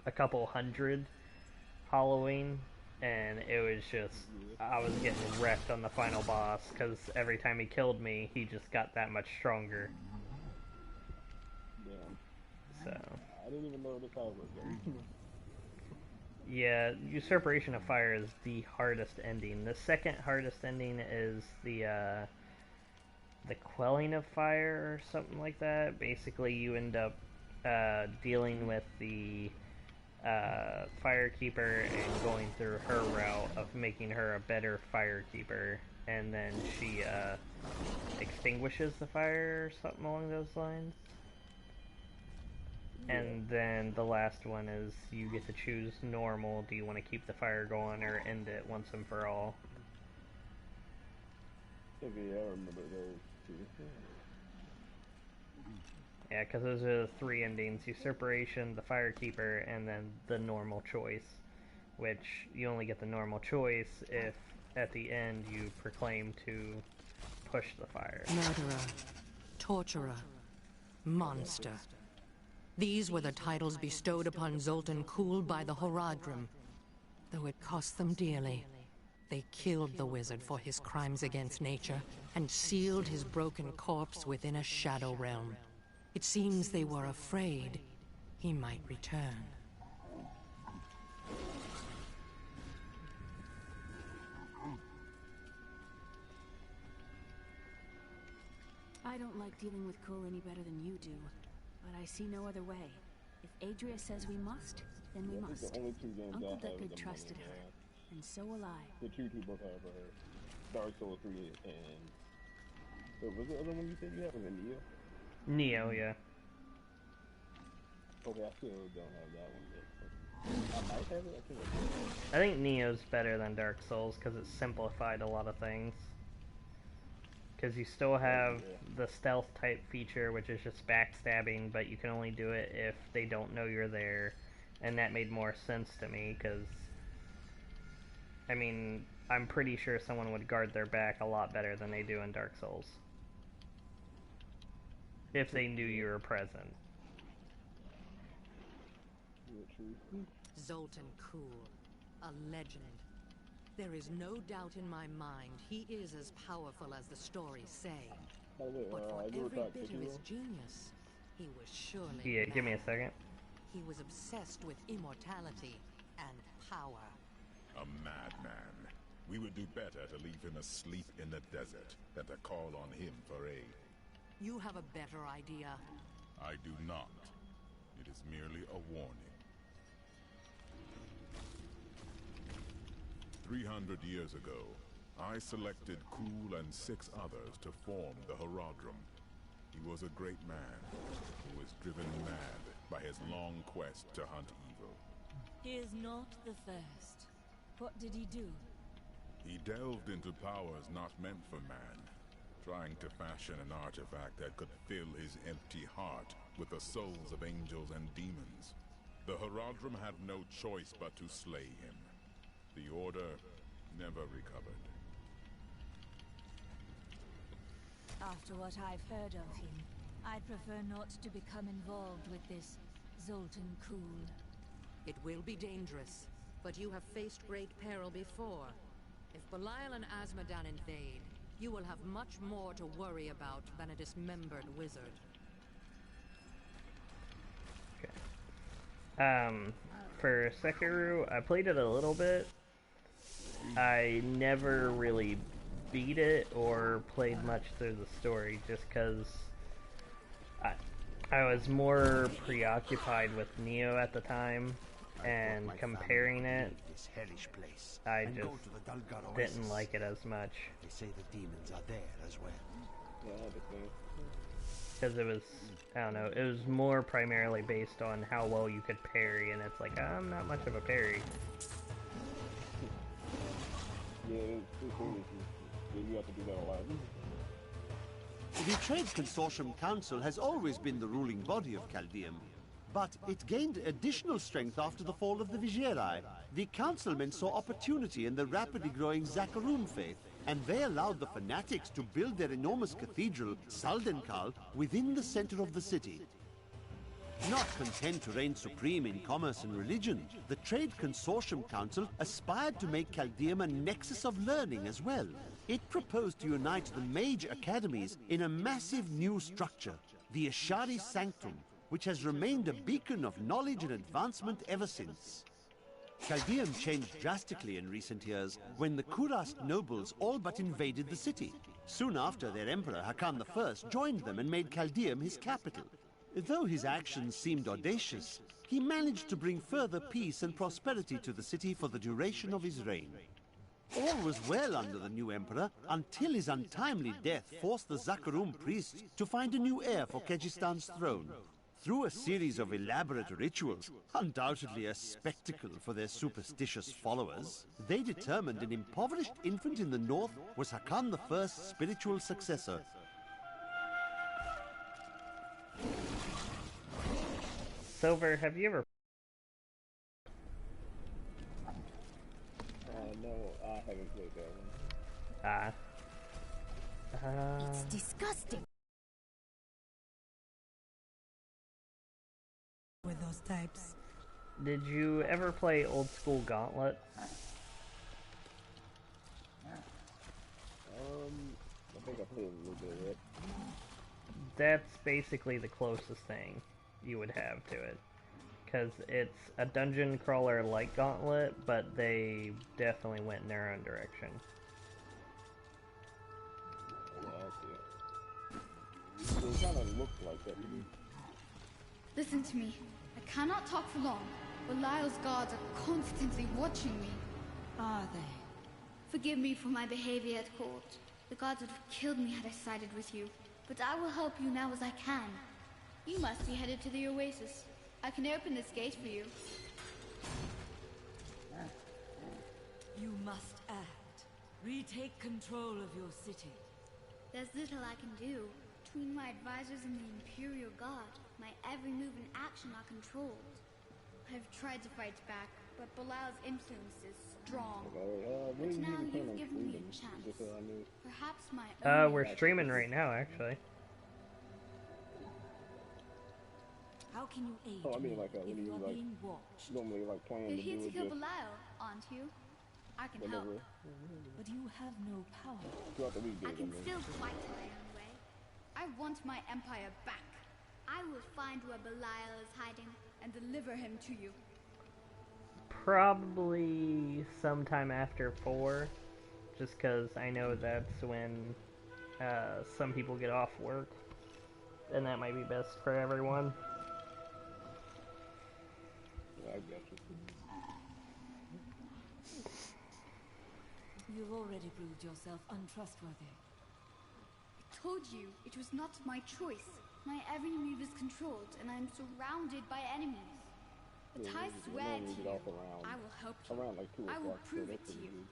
a couple hundred Halloween, and it was just, I was getting wrecked on the final boss, because every time he killed me, he just got that much stronger. Yeah. So. I didn't even know the power was there. Yeah, Usurpation of Fire is the hardest ending. The second hardest ending is the Quelling of Fire or something like that. Basically, you end up dealing with the Firekeeper and going through her route of making her a better Firekeeper, and then she extinguishes the fire or something along those lines. And then the last one is you get to choose normal. Do you want to keep the fire going or end it once and for all? Okay, I remember those two. Yeah, because those are the three endings. Usurpation, the Firekeeper, and then the normal choice. Which you only get the normal choice if at the end you proclaim to push the fire. Murderer, torturer, monster. These were the titles bestowed upon Zoltan Kuhl by the Horadrim. Though it cost them dearly, they killed the wizard for his crimes against nature and sealed his broken corpse within a shadow realm. It seems they were afraid he might return. I don't like dealing with Kuhl any better than you do. But I see no other way. If Adria says we must, then we must. The only two games Uncle I have Deckard is trusted her, and so will I. The two books I ever heard. Dark Souls 3 and... What was the other one you said you have? Was it Neo? Neo, yeah. Okay, I still don't have that one yet. I might have it, I can't. I think Neo's better than Dark Souls because it simplified a lot of things. Because you still have the stealth type feature, which is just backstabbing, but you can only do it if they don't know you're there. And that made more sense to me, because, I mean, I'm pretty sure someone would guard their back a lot better than they do in Dark Souls. If they knew you were present. Zoltan Kuhl, a legend. There is no doubt in my mind he is as powerful as the stories say. But for every bit of his genius, he was surely Yeah, give me a second. He was obsessed with immortality and power. A madman. We would do better to leave him asleep in the desert than to call on him for aid. You have a better idea. I do not. It is merely a warning. 300 years ago, I selected Kuhl and 6 others to form the Horadrim. He was a great man who was driven mad by his long quest to hunt evil. He is not the first. What did he do? He delved into powers not meant for man, trying to fashion an artifact that could fill his empty heart with the souls of angels and demons. The Horadrim had no choice but to slay him. The Order never recovered. After what I've heard of him, I'd prefer not to become involved with this Zoltan Kuhl. It will be dangerous, but you have faced great peril before. If Belial and Azmodan invade, you will have much more to worry about than a dismembered wizard. For Sekiro, I played it a little bit. I never really beat it or played much through the story just because I was more preoccupied with Neo at the time, and comparing it, I just didn't like it as much. They say the demons are there as well. Because it was, I don't know, it was more primarily based on how well you could parry, and it's like, I'm not much of a parry. Yeah, it's cool. You have to do that a lot. The Trades Consortium Council has always been the ruling body of Chaldeum, but it gained additional strength after the fall of the Vigerai. The councilmen saw opportunity in the rapidly growing Zakarum faith and they allowed the fanatics to build their enormous cathedral, Saldenkal, within the center of the city. Not content to reign supreme in commerce and religion, the Trade Consortium Council aspired to make Chaldeum a nexus of learning as well. It proposed to unite the mage academies in a massive new structure, the Ashari Sanctum, which has remained a beacon of knowledge and advancement ever since. Chaldeum changed drastically in recent years when the Kurast nobles all but invaded the city. Soon after, their emperor, Hakan I, joined them and made Chaldeum his capital. Though his actions seemed audacious, he managed to bring further peace and prosperity to the city for the duration of his reign. All was well under the new emperor until his untimely death forced the Zakarum priests to find a new heir for Kejistan's throne. Through a series of elaborate rituals, undoubtedly a spectacle for their superstitious followers, they determined an impoverished infant in the north was Hakan I's spiritual successor. Silver, have you ever... No, I haven't played that one. It's disgusting. With those types. Did you ever play old school Gauntlet? I think I played a little bit of it. That's basically the closest thing you would have to it. Because it's a dungeon crawler like Gauntlet, but they definitely went in their own direction. Yeah, I see it. It kind of looked like that to me. Listen to me. I cannot talk for long. Belial's guards are constantly watching me. Are they? Forgive me for my behavior at court. The gods would have killed me had I sided with you. But I will help you now as I can. You must be headed to the oasis. I can open this gate for you. You must act. Retake control of your city. There's little I can do. Between my advisors and the Imperial Guard, my every move and action are controlled. I've tried to fight back, but Belial's influence is strong. But now you've given me a chance. Perhaps my We're streaming right now, actually. How can you aid I mean, like, me when if you you're like, being watched? normally like playing You're to here do to it kill just Belial, aren't you? I can help. But you have no power. throughout the weekdays. I can still fight my own way. I want my empire back. I will find where Belial is hiding and deliver him to you. Probably sometime after 4, just because I know that's when some people get off work, and that might be best for everyone. I got you. You've already proved yourself untrustworthy. I told you, it was not my choice. My every move is controlled, and I am surrounded by enemies. But I swear to you, I will help you. Around like 2 I will o'clock, so prove that's it to pretty you. good.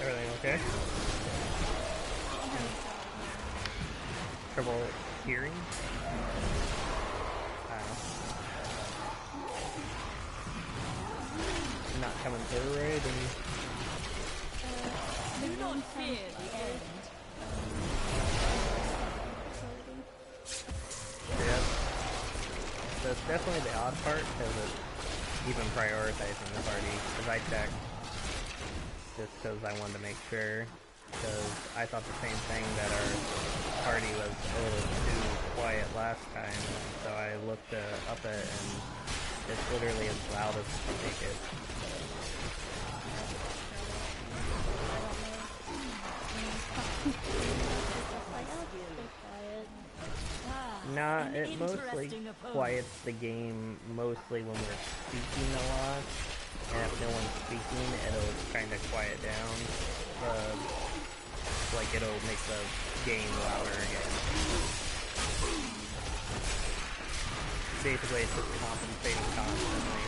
Everything okay? Trouble hearing? Not coming through right, and Do not fear the end. yeah. That's definitely the odd part, because it's even prioritizing the party, because I checked. Just because I wanted to make sure, because I thought the same thing, that our party was a little too quiet last time, so I looked up it, and it's literally as loud as we can make it. Nah, It mostly quiets the game mostly when we're speaking a lot, and if no one's speaking, it'll kind of quiet down. Like it'll make the game louder again. Basically, it's just compensating constantly.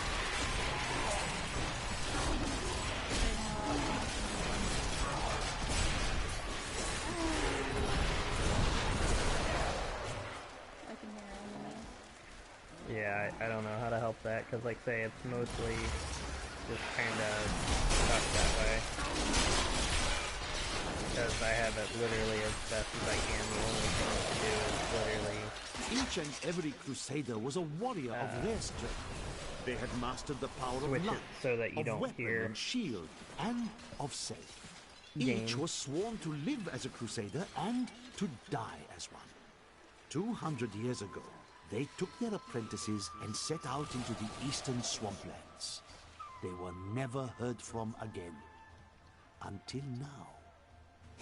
Yeah, I don't know how to help that, because like say it's mostly just kind of stuck that way. Because I have it literally as best as I can. The only thing to do is literally... Each and every crusader was a warrior of rare strength. They had mastered the power of light, so that you of don't weapon hear and shield, and of self. Game. Each was sworn to live as a crusader and to die as one. 200 years ago, they took their apprentices and set out into the eastern swamplands. They were never heard from again. Until now.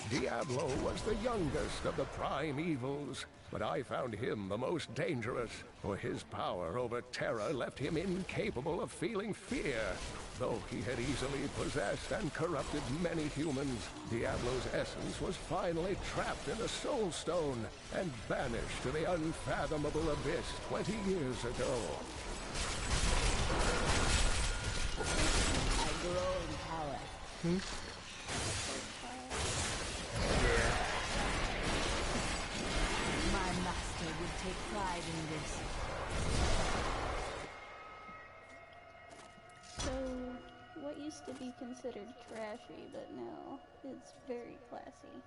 Diablo was the youngest of the prime evils, but I found him the most dangerous, for his power over terror left him incapable of feeling fear. Though he had easily possessed and corrupted many humans, Diablo's essence was finally trapped in a soul stone and banished to the unfathomable abyss 20 years ago. I grow in power. My master would take pride in this. So, what used to be considered trashy, but now is very classy.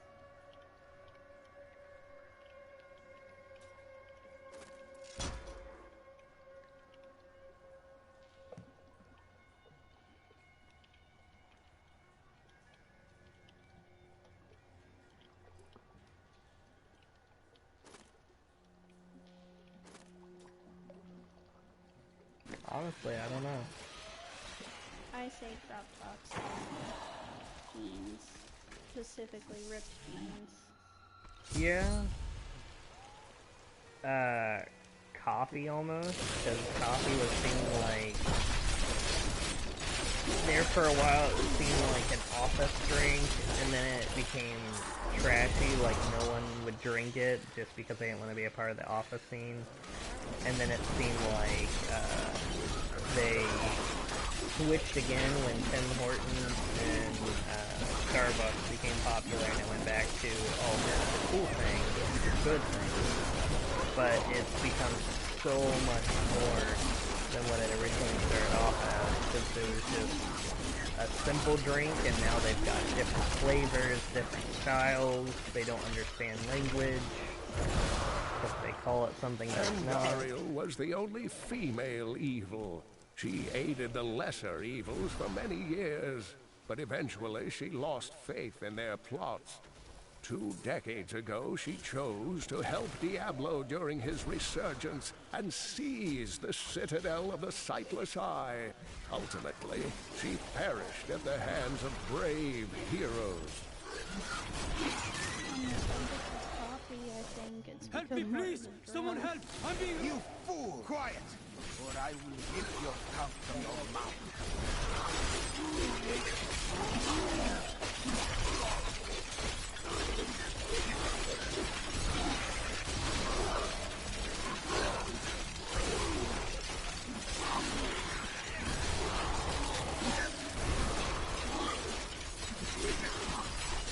Honestly, I don't know. I say crop tops and jeans, specifically ripped jeans. Yeah. Coffee almost, because coffee was seen like... There for a while it seemed like an office drink, and then it became trashy, like no one would drink it just because they didn't want to be a part of the office scene. And then it seemed like they switched again when Tim Hortons and Starbucks became popular, and it went back to, oh, this is a cool thing, this is a good thing. But it's become so much more than what it originally started off as, because it was just a simple drink, and now they've got different flavors, different styles, they don't understand language. They call it something that's not. Ariel was the only female evil. She aided the lesser evils for many years, but eventually she lost faith in their plots. 2 decades ago, she chose to help Diablo during his resurgence and seize the citadel of the Sightless Eye. Ultimately, she perished at the hands of brave heroes. I think it's help me, please! Someone help! I'm being... You fool! Quiet! Or I will rip your tongue from your mouth.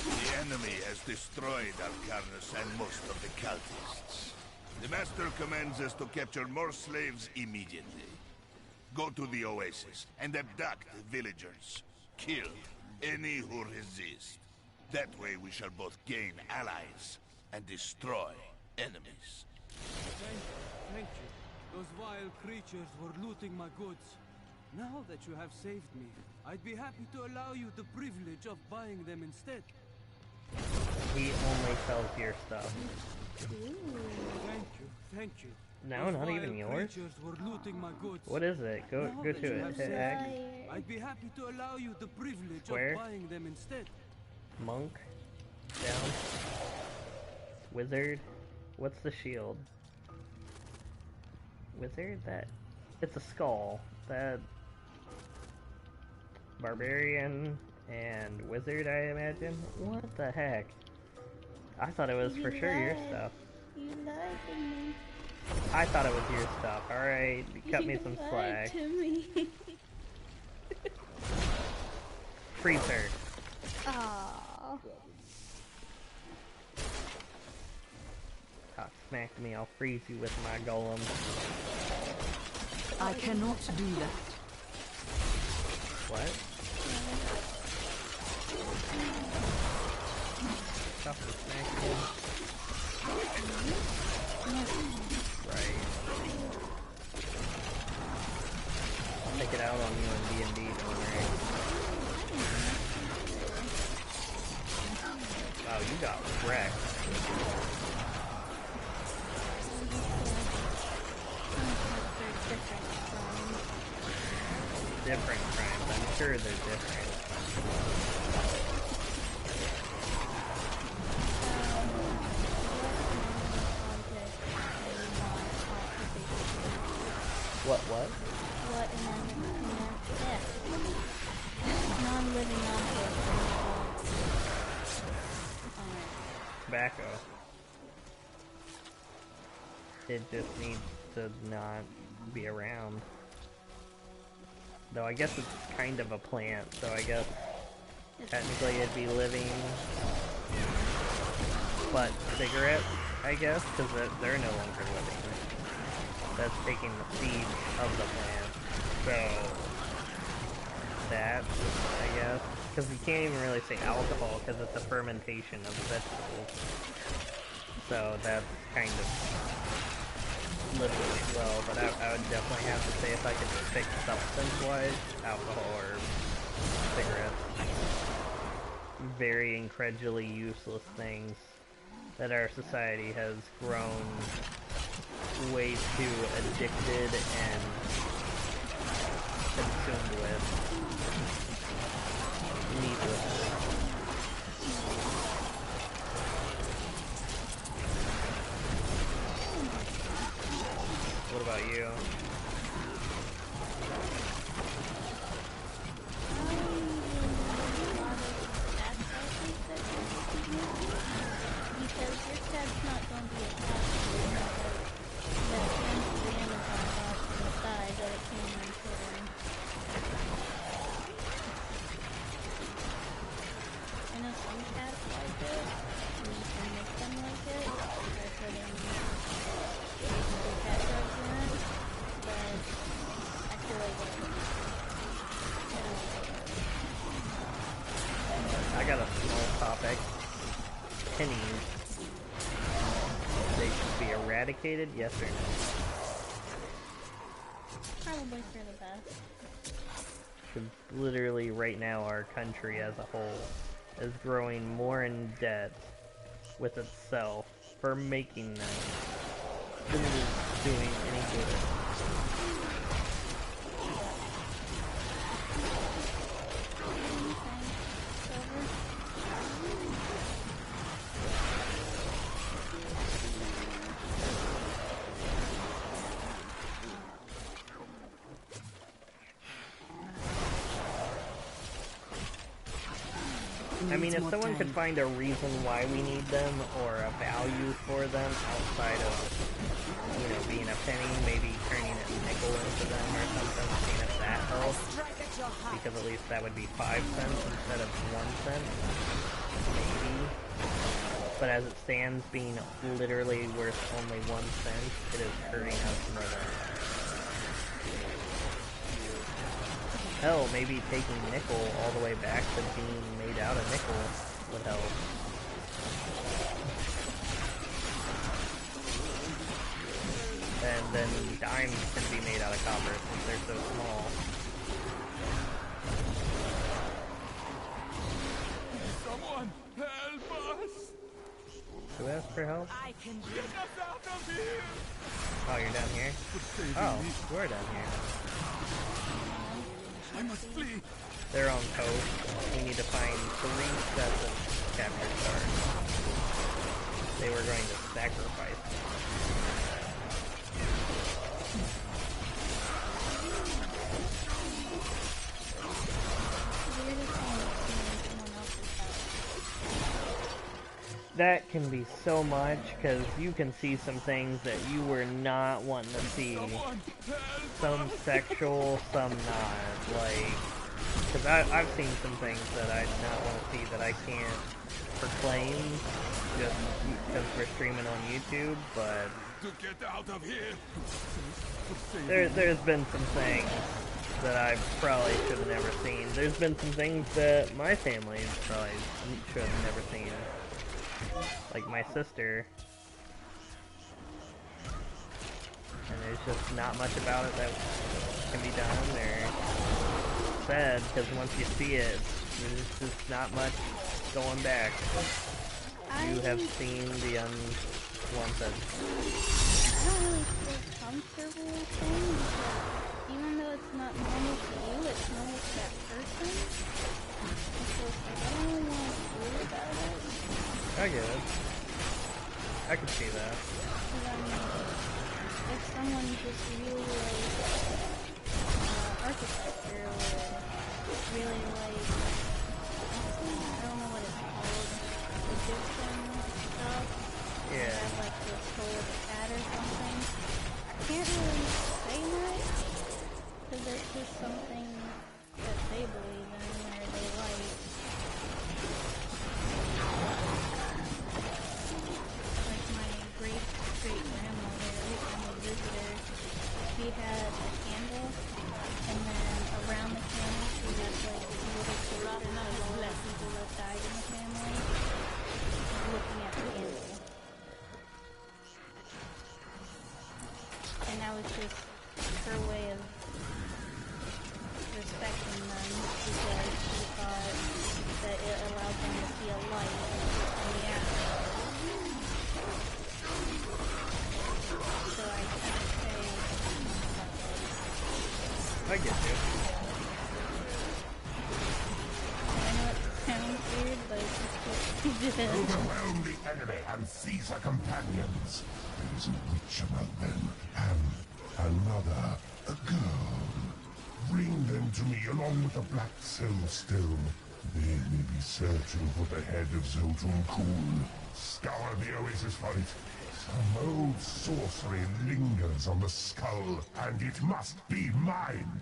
The enemy has destroyed Arcanus and most of the cultists. The Master commands us to capture more slaves immediately. Go to the Oasis and abduct villagers. Kill any who resist. That way we shall both gain allies and destroy enemies. Thank you. Those vile creatures were looting my goods. Now that you have saved me, I'd be happy to allow you the privilege of buying them instead. He only sells your stuff. Thank you. No, Those not vile even yours. creatures were looting my goods. What is it? Go Now to that you it. have Hit saved X. me, I'd be happy to allow you the privilege Where? of buying them instead. Monk. Down. Wizard. What's the shield? wizard? That... It's a skull. That... Barbarian and wizard, I imagine? What the heck? I thought it was for sure your stuff. You lied to me. I thought it was your stuff. Alright, cut me some slack. You lied to me. Freeze her. Aww. Talk smack to me, I'll freeze you with my golem. I cannot do that. What? Stop the smack him. Right. I'll take it out on you in D&D, don't worry. Wow, you got wrecked. Different crimes, I'm sure they're different. What? What non-living object. Tobacco. It just needs to not be around. Though I guess it's kind of a plant, so I guess technically it'd be living. But cigarettes, I guess, because they're no longer living. That's taking the seed of the plant. So, that, I guess. Because you can't even really say alcohol, because it's a fermentation of vegetables. So that's kind of living as well, but I would definitely have to say if I could pick substance-wise, alcohol or cigarettes. Very incredibly useless things that our society has grown way too addicted and consumed with needlessly. What about you? Because your cat's not going to be attached to you. That came to the Amazon box on the side that it came in for. I know some cats like it. And you can make them like it by putting basically cat drugs in it. But I feel like I got a small topic. Pennies. They should be eradicated, yes or no? probably for the best. Because literally right now our country as a whole is growing more in debt with itself for making them than it is doing any good. I mean, if someone could find a reason why we need them, or a value for them outside of, you know, being a penny, maybe turning a nickel into them or something, seeing if that helps, because at least that would be 5 cents instead of 1 cent, maybe. But as it stands, being literally worth only 1 cent, it is hurting us more than hell, maybe taking nickel all the way back to being made out of nickel would help. And then dimes can be made out of copper since they're so small. Someone help us! Who asked for help? I can get us out of here! Oh, you're down here? Oh, you are down here. I must flee! They're on coast. We need to find 3 sets of captured stars. They were going to sacrifice them. that can be so much, because you can see some things that you were not wanting to see. Some sexual, some not. Like, because I've seen some things that I do not want to see that I can't proclaim just because we're streaming on YouTube, but Get out of here. there's been some things that I probably should have never seen. There's been some things that my family probably should have never seen. Like my sister. And there's just not much about it that can be done or said, because once you see it, there's just not much going back. You have seen the unwanted. I don't really feel comfortable with things, because even though it's not normal to you, it's normal to that person. It's just like, I don't really want to hear about it. I get it. I can see that. If someone just really likes architecture or really like, I don't know what it's called, Egyptian stuff. Yeah. Have like the soul of a cat or something. I can't really say much because it's just something that they believe in or they like. Like my great-great-grandmother, every time we visited, she had a candle, and then around the candle she had like this little picture of all the people that died in the family, looking at the candle. And that was just her way of respecting them, because she thought that it allowed them to see a light in the afterlife. So I can't say I get you. I know it sounds weird, but it's just what she did. Overwhelm the enemy and seize her companions. There is a witch among them, and another, a girl. Bring them to me along with the black soulstone. They may be searching for the head of Zoltun Kuhl. Scour the oasis for it. Some old sorcery lingers on the skull, and it must be mine.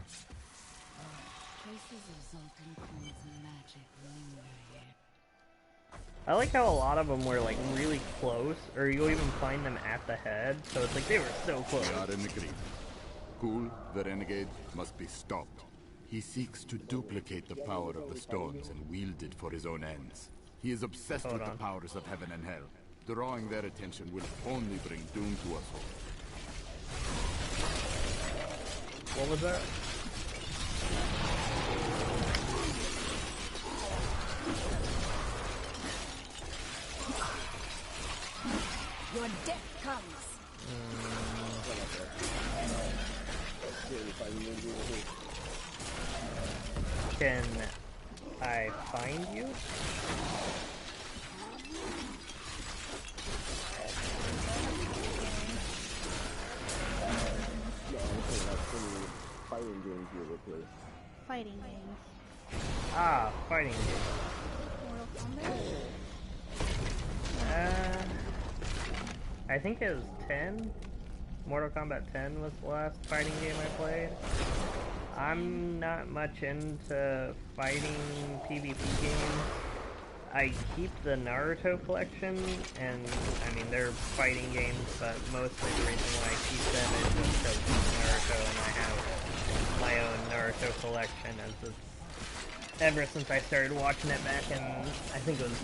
Traces of Zoltun Kuhl's magic linger here. I like how a lot of them were like really close, or you'll even find them at the head, so it's like they were so close. We are in agreement. Kuhl, the renegade, must be stopped. He seeks to duplicate the power of the stones and wield it for his own ends. He is obsessed with the powers of heaven and hell. Drawing their attention will only bring doom to us all. What was that? Your death comes. Can I find you? Fighting games you ever play. Fighting games. Ah, fighting games. Mortal Kombat? I think it was 10. Mortal Kombat 10 was the last fighting game I played. I'm not much into fighting PvP games. I keep the Naruto collection, and I mean they're fighting games, but mostly the reason why I keep them is just because it's Naruto, and I have my own Naruto collection, as it's, ever since I started watching it back in, I think it was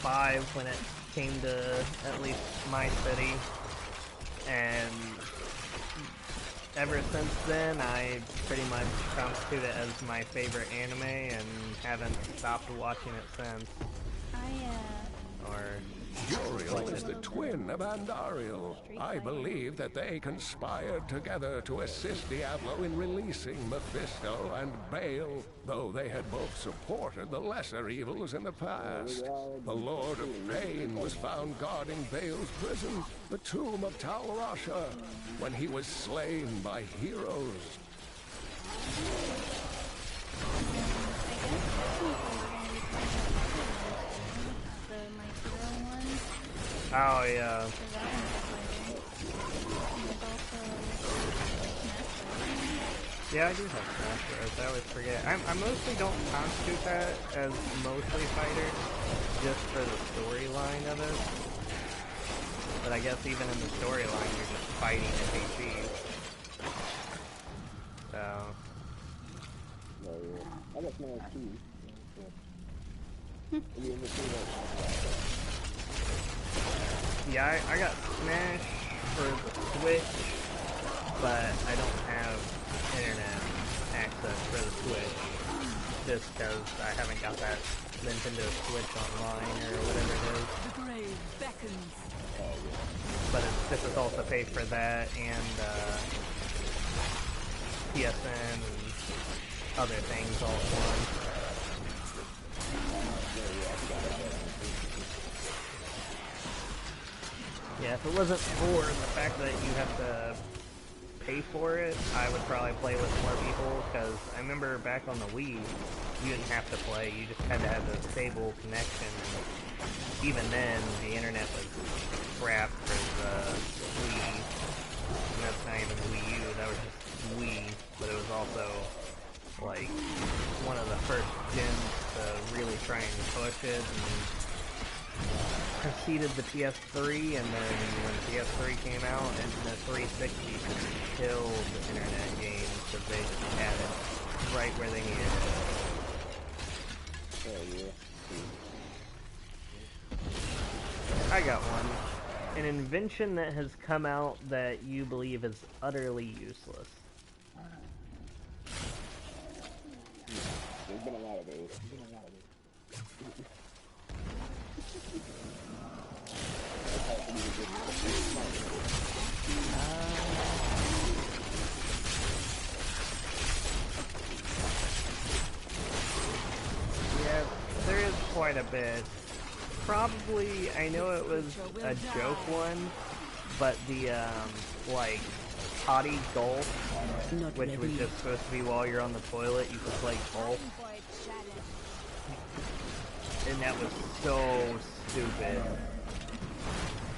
05 when it came to at least my city, and ever since then I pretty much constitute it as my favorite anime and haven't stopped watching it since. Uriel is the twin of Andariel. I believe that they conspired together to assist Diablo in releasing Mephisto and Baal, though they had both supported the lesser evils in the past. The Lord of Pain was found guarding Baal's prison, the tomb of Tal Rasha, when he was slain by heroes. The My Hero one. Oh, yeah. Yeah, I do have Smash Bros. I always forget. I mostly don't constitute that as mostly fighter, just for the storyline of it. But I guess even in the storyline, you're just fighting NPCs. So. No, yeah. I got Smash too. Yeah, I got Smash for the Switch, but I don't have internet access for the Switch, just because I haven't got that Nintendo Switch Online or whatever it is. The grave beckons. But it's difficult to pay for that and PSN and other things all at once. Yeah, if it wasn't for the fact that you have to pay for it, I would probably play with more people, because I remember back on the Wii, you didn't have to play, you just had to have a stable connection, and even then, the internet was crap for the Wii, and that's not even Wii U, that was just Wii, but it was also, like, one of the first gens to really try and push it, and preceded the PS3, and then when PS3 came out, and the 360 just killed internet games, because they just had it right where they needed it. Oh, yeah. I got one. An invention that has come out that you believe is utterly useless. There's been a lot of those. Yeah, there is quite a bit. Probably, I know it was a joke one, but the, like, potty golf, which was just supposed to be while you're on the toilet, you could play golf. And that was so stupid.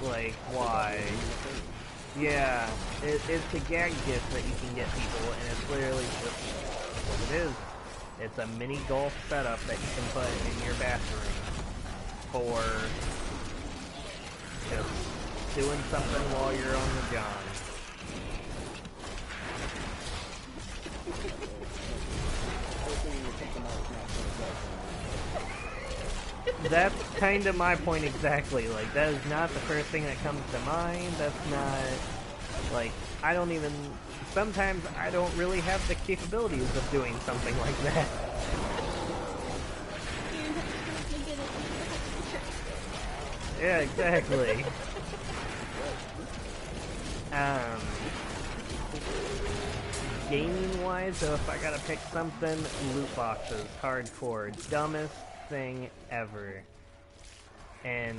Like, why? Yeah, it's a gag gift that you can get people, and it's literally just what it is. It's a mini golf setup that you can put in your bathroom for just doing something while you're on the john. That's kind of my point exactly. Like, that is not the first thing that comes to mind. That's not, like, I don't even, sometimes I don't really have the capabilities of doing something like that. Yeah, exactly. Gaming-wise, so if I gotta pick something, loot boxes, hardcore, dumbest thing ever. And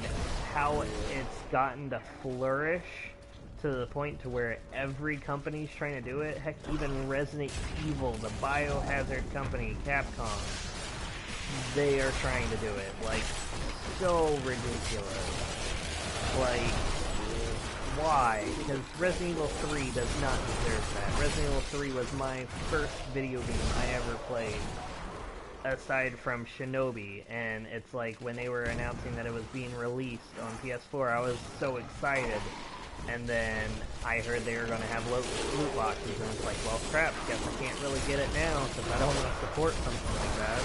how it's gotten to flourish to the point to where every company's trying to do it. Heck, even Resident Evil, the Biohazard company, Capcom, they are trying to do it. Like, so ridiculous. Like, why? Because Resident Evil 3 does not deserve that. Resident Evil 3 was my first video game I ever played, aside from Shinobi, and it's like when they were announcing that it was being released on PS4, I was so excited, and then I heard they were going to have loot boxes, and it's like, well crap, guess I can't really get it now, because I don't want to support something like that.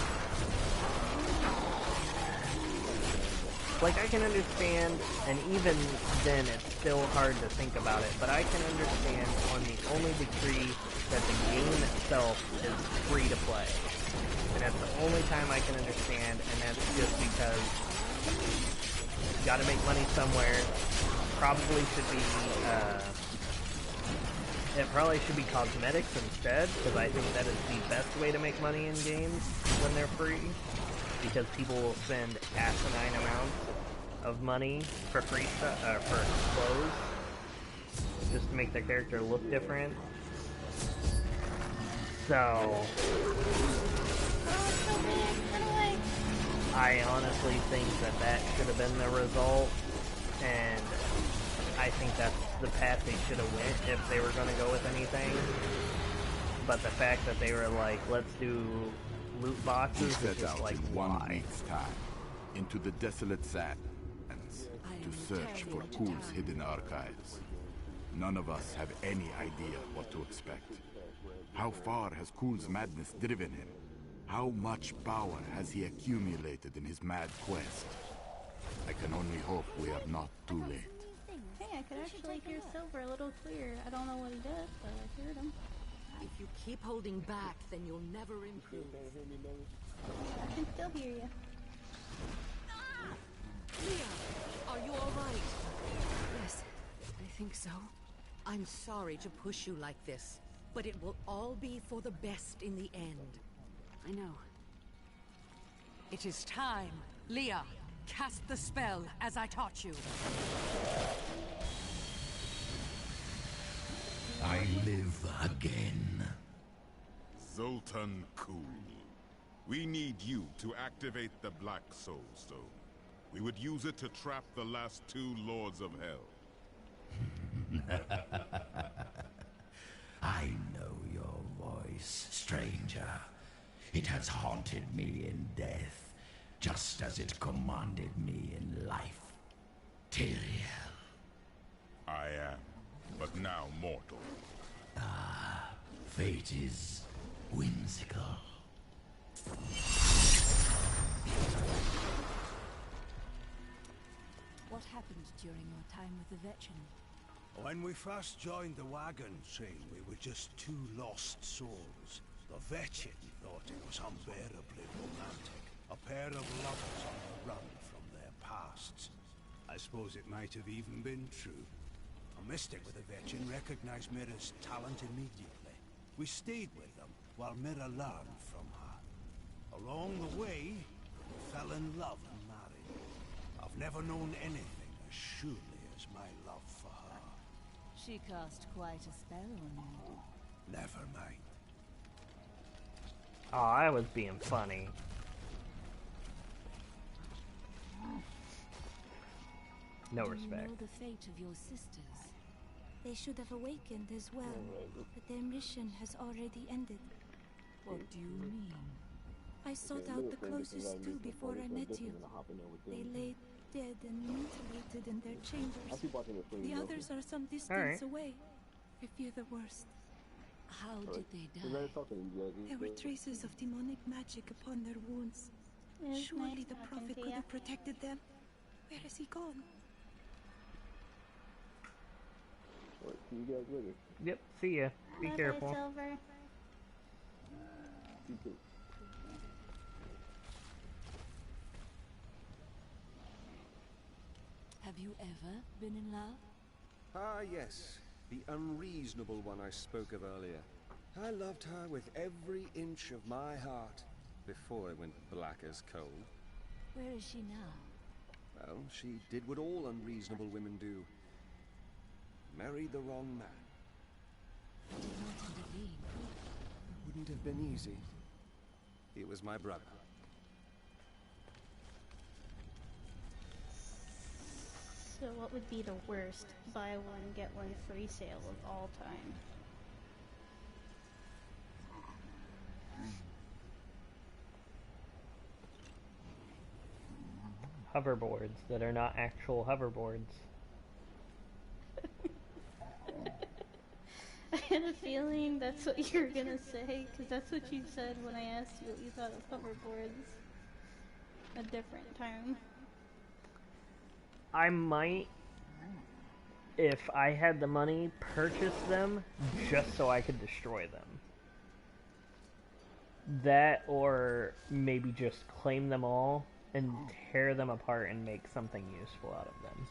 Like, I can understand, and even then it's still hard to think about it, but I can understand on the only degree that the game itself is free to play. And that's the only time I can understand, and that's just because you gotta make money somewhere. Probably should be, it probably should be cosmetics instead, because I think that is the best way to make money in games when they're free. Because people will spend asinine amounts of money for free stuff, for clothes, just to make their character look different. So, I honestly think that that should have been the result, and I think that's the path they should have went if they were going to go with anything. But the fact that they were like, let's do loot boxes, set is just out like, in why? 1 week's time into the desolate sands to search for Kul's hidden archives. None of us have any idea what to expect. How far has Kul's madness driven him? How much power has he accumulated in his mad quest? I can only hope we are not too late. Hey, I could actually hear Silver a little clear. I don't know what he does, but I heard him. If you keep holding back, then you'll never improve. I can still hear you. Leah, are you alright? Yes, I think so. I'm sorry to push you like this, but it will all be for the best in the end. I know. It is time. Leah, cast the spell as I taught you. I live again. Zoltan Kul. We need you to activate the Black Soul Stone. We would use it to trap the last 2 Lords of Hell. I know your voice, stranger. It has haunted me in death, just as it commanded me in life. Tyrael. I am, but now mortal. Ah, fate is whimsical. What happened during your time with the Vetchin? When we first joined the wagon train, we were just 2 lost souls. The Vetchin thought it was unbearably romantic. A pair of lovers on the run from their pasts. I suppose it might have even been true. A mystic with the Vetchin recognized Mira's talent immediately. We stayed with them while Mira learned from her. Along the way, we fell in love and married. I've never known anything as surely as my love for her. She cast quite a spell on you. Never mind. Oh, I was being funny. No respect. Do you know the fate of your sisters? They should have awakened as well, but their mission has already ended. What do you mean? I sought out the closest 2 before I met you. They lay dead and mutilated in their chambers. The others are some distance away. I fear the worst. How did they die? There were traces of demonic magic upon their wounds. Surely the prophet could have protected them. Where has he gone? See you guys later. Yep, see ya. Be careful. Silver. You too. Have you ever been in love? Ah, yes. The unreasonable one I spoke of earlier. I loved her with every inch of my heart before it went black as coal. Where is she now? Well, she did what all unreasonable women do. Married the wrong man. I did not intervene. Wouldn't have been easy. He was my brother. So what would be the worst buy one, get one free sale of all time? Hoverboards that are not actual hoverboards. I had a feeling that's what you were gonna say, because that's what you said when I asked you what you thought of hoverboards. A different time. I might, if I had the money, purchase them just so I could destroy them. That, or maybe just claim them all and tear them apart and make something useful out of them.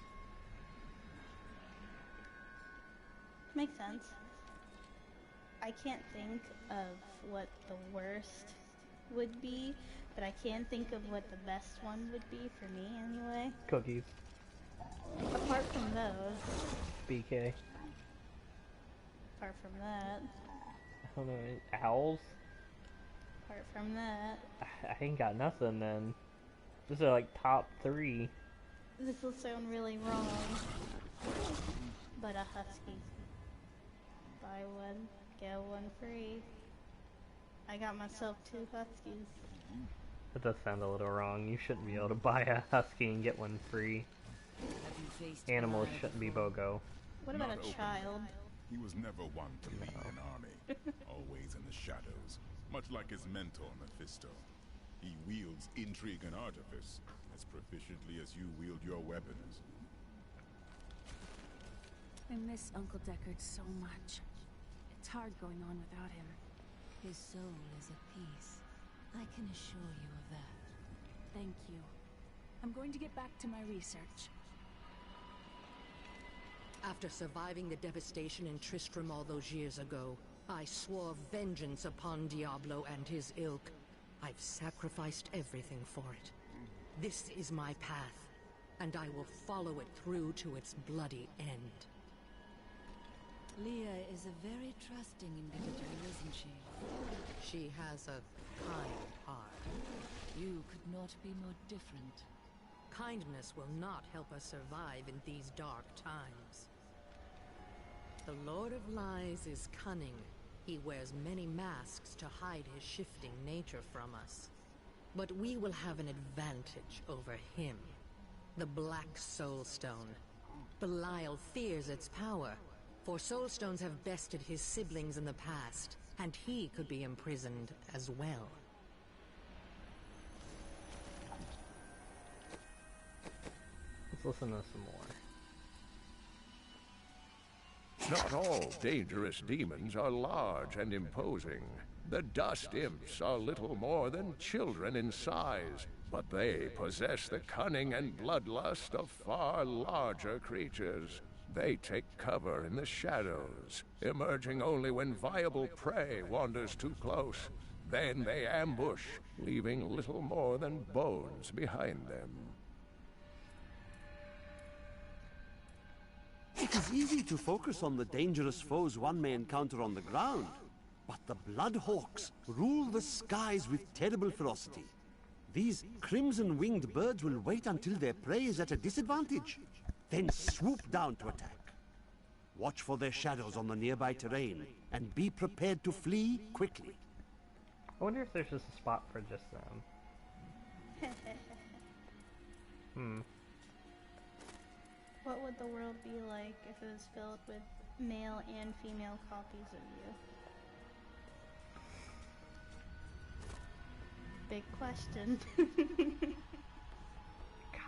Makes sense. I can't think of what the worst would be, but I can think of what the best one would be for me anyway. Cookies. Apart from those. BK. Apart from that. I don't know, owls? Apart from that. I ain't got nothing then. These are like top 3. This will sound really wrong, but a husky. Buy one, get one free. I got myself 2 huskies. That does sound a little wrong. You shouldn't be able to buy a husky and get one free. Animals shouldn't be BOGO. What about a child? He was never one to lead an army, always in the shadows, much like his mentor, Mephisto. He wields intrigue and artifice as proficiently as you wield your weapons. I miss Uncle Deckard so much. It's hard going on without him. His soul is at peace. I can assure you of that. Thank you. I'm going to get back to my research. After surviving the devastation in Tristram all those years ago, I swore vengeance upon Diablo and his ilk. I've sacrificed everything for it. This is my path, and I will follow it through to its bloody end. Leah is a very trusting individual, isn't she? She has a kind heart. You could not be more different. Kindness will not help us survive in these dark times. The Lord of Lies is cunning. He wears many masks to hide his shifting nature from us. But we will have an advantage over him. The Black Soul Stone. Belial fears its power, for Soul Stones have bested his siblings in the past, and he could be imprisoned as well. Let's listen to some more. Not all dangerous demons are large and imposing. The dust imps are little more than children in size, but they possess the cunning and bloodlust of far larger creatures. They take cover in the shadows, emerging only when viable prey wanders too close. Then they ambush, leaving little more than bones behind them. It is easy to focus on the dangerous foes one may encounter on the ground, but the Bloodhawks rule the skies with terrible ferocity. These crimson-winged birds will wait until their prey is at a disadvantage, then swoop down to attack. Watch for their shadows on the nearby terrain, and be prepared to flee quickly. I wonder if there's just a spot for just them. What would the world be like if it was filled with male and female copies of you? Big question.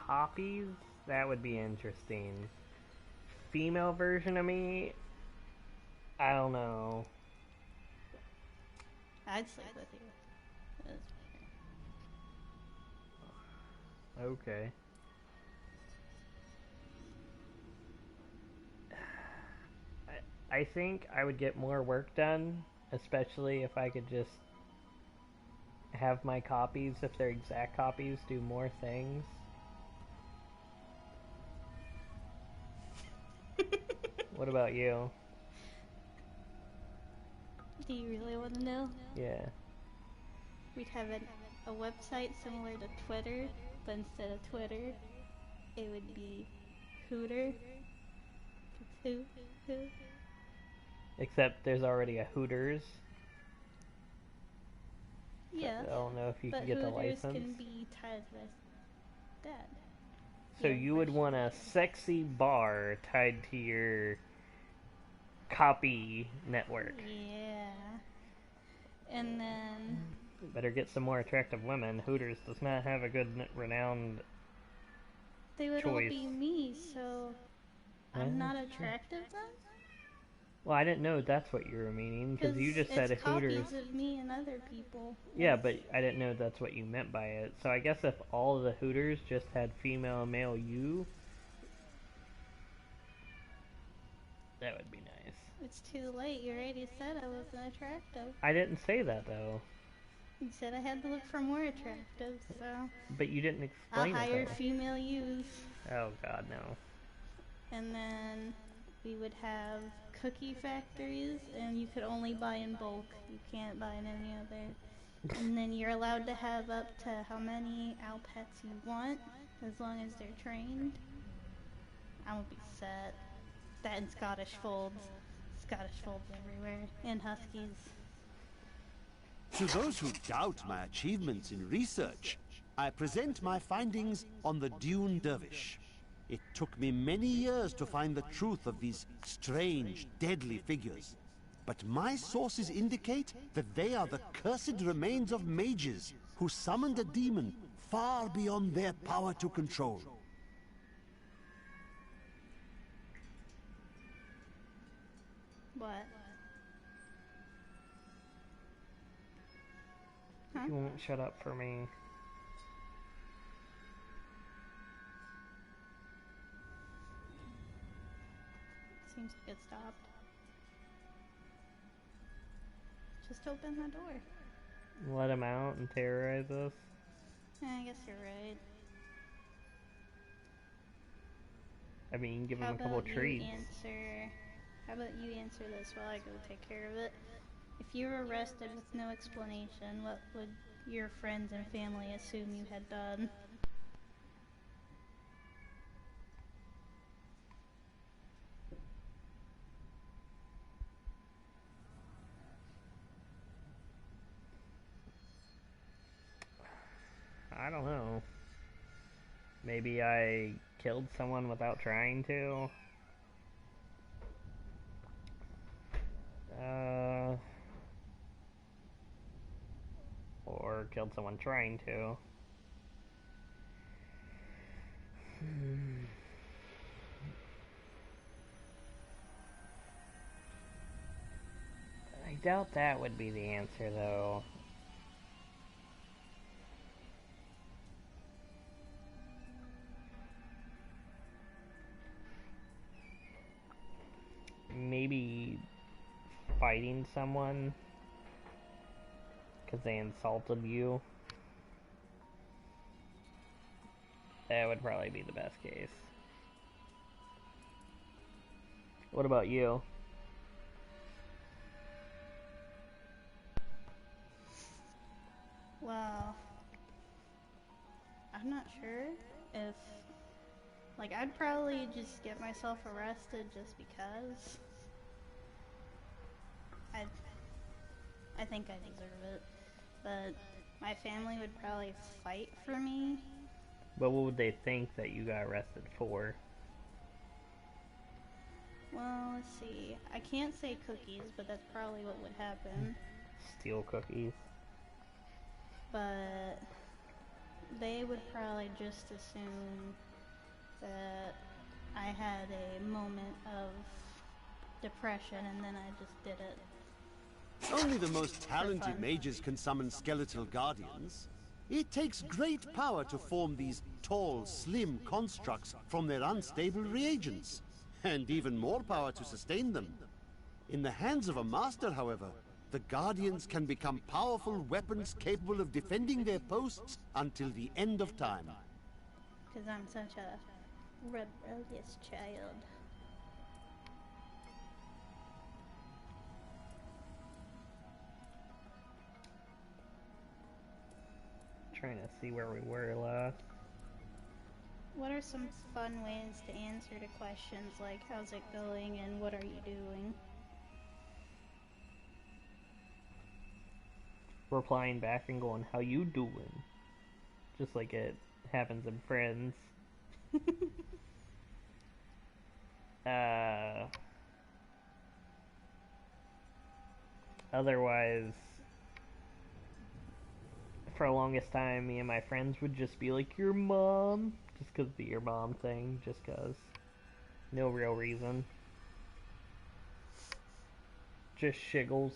Copies? That would be interesting. Female version of me? I don't know. I'd sleep with you. Okay. I think I would get more work done, especially if I could just have my copies, if they're exact copies, do more things. What about you? Do you really want to know? Yeah. We'd have a website similar to Twitter, but instead of Twitter, it would be Hooter. Who? Except there's already a Hooters. Yeah. I don't know if you can get the license. But Hooters can be tied with that. So you would want a sexy bar tied to your copy network. Yeah. And then... Better get some more attractive women. Hooters does not have a good renowned They would choice. all be me, so... I'm not attractive then? Well, I didn't know that's what you were meaning, because you just said it's Hooters. copies of me and other people. Yeah, but I didn't know that's what you meant by it. So I guess if all of the Hooters just had female and male you, that would be nice. It's too late. You already said I wasn't attractive. I didn't say that, though. You said I had to look for more attractive, so... But you didn't explain I'll it, hire though. female youths. Oh, God, no. And then we would have cookie factories, and you could only buy in bulk. You can't buy in any other. And then you're allowed to have up to how many owl pets you want. As long as they're trained, I won't be set. That and Scottish folds. Scottish folds everywhere. And Huskies. To those who doubt my achievements in research, I present my findings on the Dune Dervish. It took me many years to find the truth of these strange, deadly figures. But my sources indicate that they are the cursed remains of mages who summoned a demon far beyond their power to control. What? Huh? You won't shut up for me. Seems like it stopped. Just open the door. Let him out and terrorize us? I guess you're right. I mean, give him a couple treats. How about you answer this while I go take care of it? If you were arrested with no explanation, what would your friends and family assume you had done? I don't know. Maybe I killed someone without trying to. Or killed someone trying to. I doubt that would be the answer, though. Maybe fighting someone because they insulted you. That would probably be the best case. What about you? Well, I'm not sure if... Like, I'd probably just get myself arrested just because. I think I deserve it. But my family would probably fight for me. But what would they think that you got arrested for? Well, let's see. I can't say cookies, but that's probably what would happen. Steal cookies. But they would probably just assume that I had a moment of depression and then I just did it. Only the most talented mages can summon skeletal guardians. It takes great power to form these tall, slim constructs from their unstable reagents, and even more power to sustain them. In the hands of a master, however, the guardians can become powerful weapons capable of defending their posts until the end of time. Because I'm such a rebellious child. Trying to see where we were last. What are some fun ways to answer to questions like how's it going and what are you doing? Replying back and going, how you doing? Just like it happens in Friends. Otherwise, for the longest time, me and my friends would just be like, your mom, just because of the your mom thing, just because. No real reason. Just shiggles.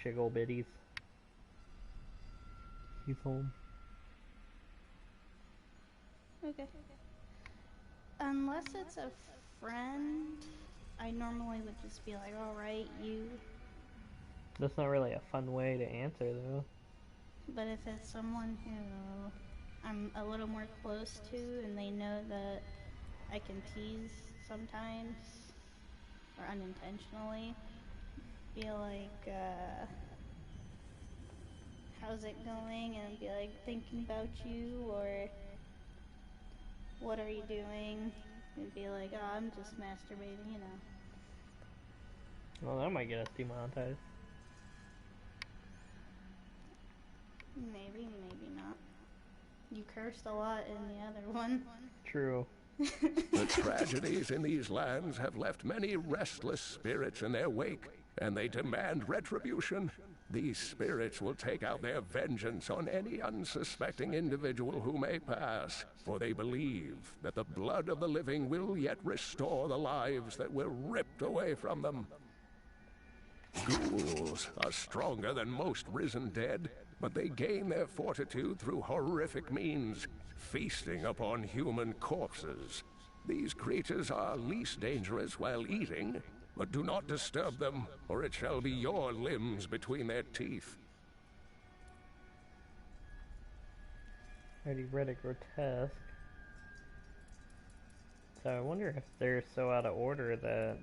Shiggle bitties. He's home. Okay. Unless it's a friend, I normally would just be like, alright, you. That's not really a fun way to answer, though. But if it's someone who I'm a little more close to and they know that I can tease sometimes, or unintentionally, be like, how's it going, and be like thinking about you, or what are you doing, and be like, oh, I'm just masturbating, you know. Well, that might get us demonetized. Maybe, maybe not. You cursed a lot in the other one. True. The tragedies in these lands have left many restless spirits in their wake, and they demand retribution. These spirits will take out their vengeance on any unsuspecting individual who may pass, for they believe that the blood of the living will yet restore the lives that were ripped away from them. Ghouls are stronger than most risen dead, but they gain their fortitude through horrific means, feasting upon human corpses. These creatures are least dangerous while eating, but do not disturb them, or it shall be your limbs between their teeth. Already read a grotesque. So I wonder if they're so out of order that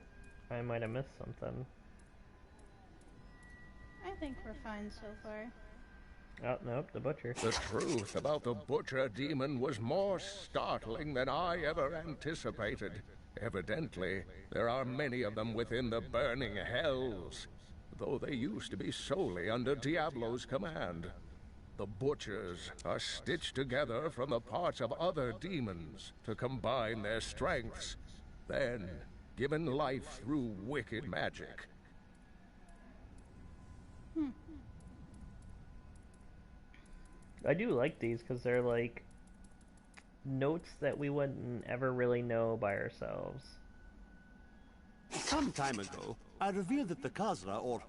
I might have missed something. I think we're fine so far. Oh, nope, the butcher. The truth about the butcher demon was more startling than I ever anticipated. Evidently, there are many of them within the burning hells, though they used to be solely under Diablo's command. The butchers are stitched together from the parts of other demons to combine their strengths, then given life through wicked magic. I do like these because they're like notes that we wouldn't ever really know by ourselves. Some time ago, I revealed that the Khazra, or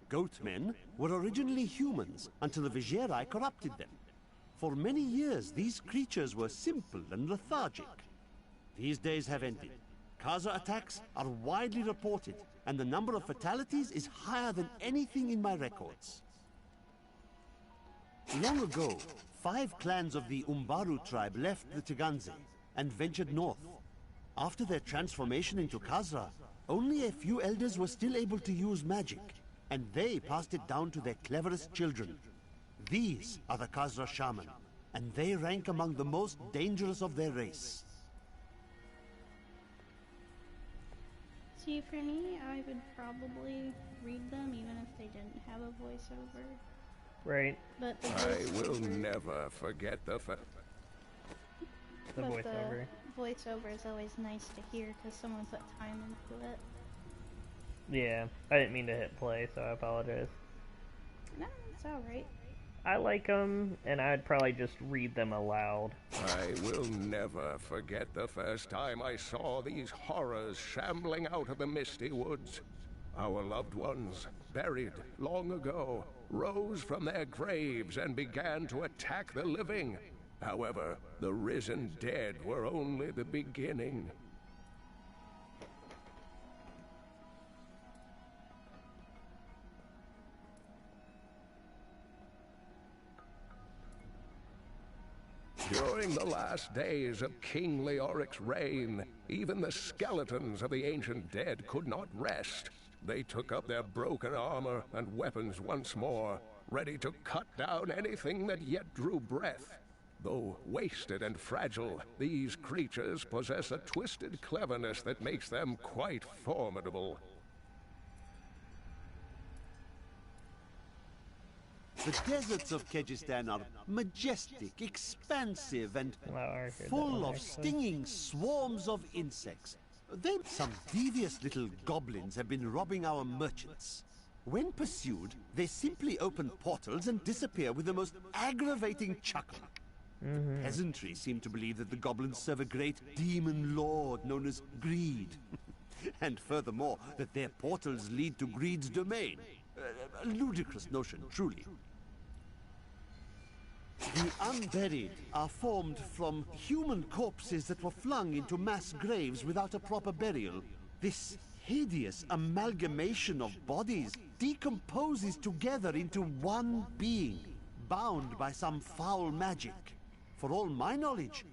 goatmen, were originally humans until the Vizieri corrupted them. For many years, these creatures were simple and lethargic. These days have ended. Khazra attacks are widely reported, and the number of fatalities is higher than anything in my records. Long ago, 5 clans of the Umbaru tribe left the Teganze and ventured north. After their transformation into Khazra, only a few elders were still able to use magic, and they passed it down to their cleverest children. These are the Khazra shaman, and they rank among the most dangerous of their race. See, for me, I would probably read them even if they didn't have a voiceover. Right. But the I will never forget the voiceover. The voiceover is always nice to hear because someone put time into it. Yeah, I didn't mean to hit play, so I apologize. No, it's alright. I like them, and I'd probably just read them aloud. I will never forget the first time I saw these horrors shambling out of the misty woods. Our loved ones, buried long ago, rose from their graves and began to attack the living. However, the risen dead were only the beginning. During the last days of King Leoric's reign, even the skeletons of the ancient dead could not rest. They took up their broken armor and weapons once more, ready to cut down anything that yet drew breath. Though wasted and fragile, these creatures possess a twisted cleverness that makes them quite formidable. The deserts of Kyrgyzstan are majestic, expansive, and full of stinging swarms of insects. Some devious little goblins have been robbing our merchants. When pursued, they simply open portals and disappear with the most aggravating chuckle. Peasantry seem to believe that the goblins serve a great demon lord known as Greed. And furthermore, that their portals lead to Greed's domain. A ludicrous notion, truly. The unburied are formed from human corpses that were flung into mass graves without a proper burial. This hideous amalgamation of bodies decomposes together into one being, bound by some foul magic. For all my knowledge,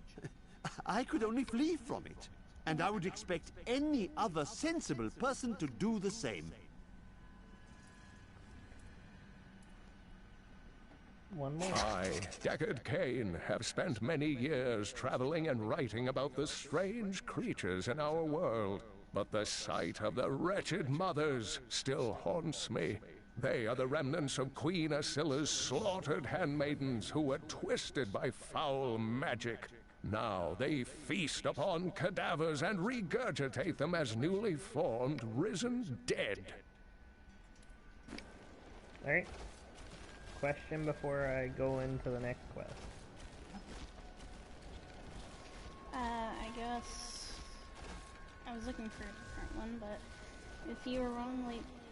I could only flee from it, and I would expect any other sensible person to do the same. one more. I, Deckard Cain, have spent many years traveling and writing about the strange creatures in our world. But the sight of the wretched mothers still haunts me. They are the remnants of Queen Asilla's slaughtered handmaidens who were twisted by foul magic. Now they feast upon cadavers and regurgitate them as newly formed, risen dead. Alright. Question before I go into the next quest. I guess I was looking for a different one, but if you were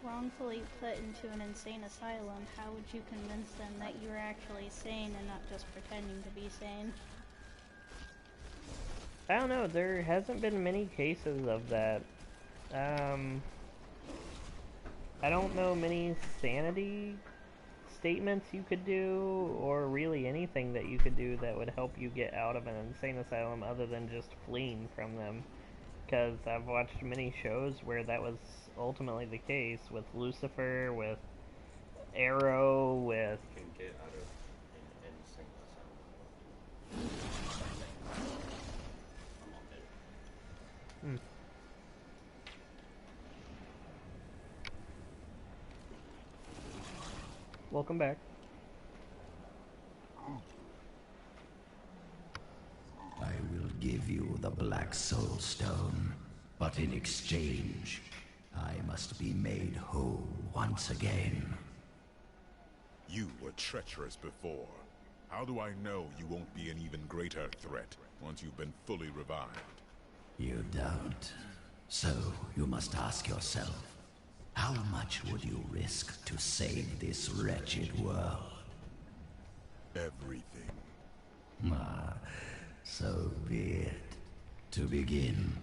wrongfully put into an insane asylum, how would you convince them that you were actually sane and not just pretending to be sane? I don't know, there hasn't been many cases of that. I don't know many sanity statements you could do, or really anything that you could do that would help you get out of an insane asylum other than just fleeing from them. Because I've watched many shows where that was ultimately the case, with Lucifer, with Arrow, with... You can get out of an insane asylum. Hmm. Welcome back. I will give you the Black Soul Stone, but in exchange, I must be made whole once again. You were treacherous before. How do I know you won't be an even greater threat once you've been fully revived? You don't. So you must ask yourself, how much would you risk to save this wretched world? Everything. Ah, so be it. To begin,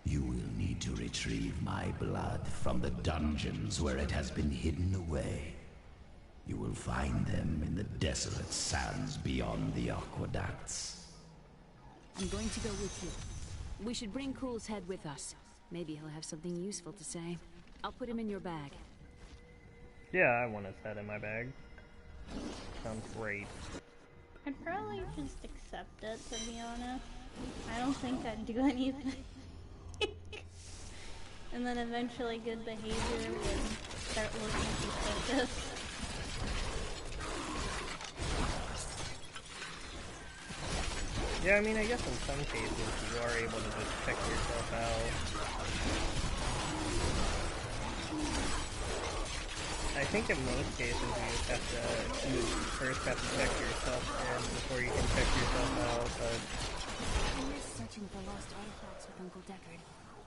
you will need to retrieve my blood from the dungeons where it has been hidden away. You will find them in the desolate sands beyond the aqueducts. I'm going to go with you. We should bring Cool's head with us. Maybe he'll have something useful to say. I'll put him in your bag. Yeah, I want his head in my bag. Sounds great. I'd probably just accept it, to be honest. I don't think I'd do anything. And then eventually good behavior would start looking suspicious. Yeah, I mean, I guess in some cases you are able to just check yourself out. I think in most cases you first have to check yourself in before you can check yourself out, but... I was searching for lost artifacts with Uncle Deckard,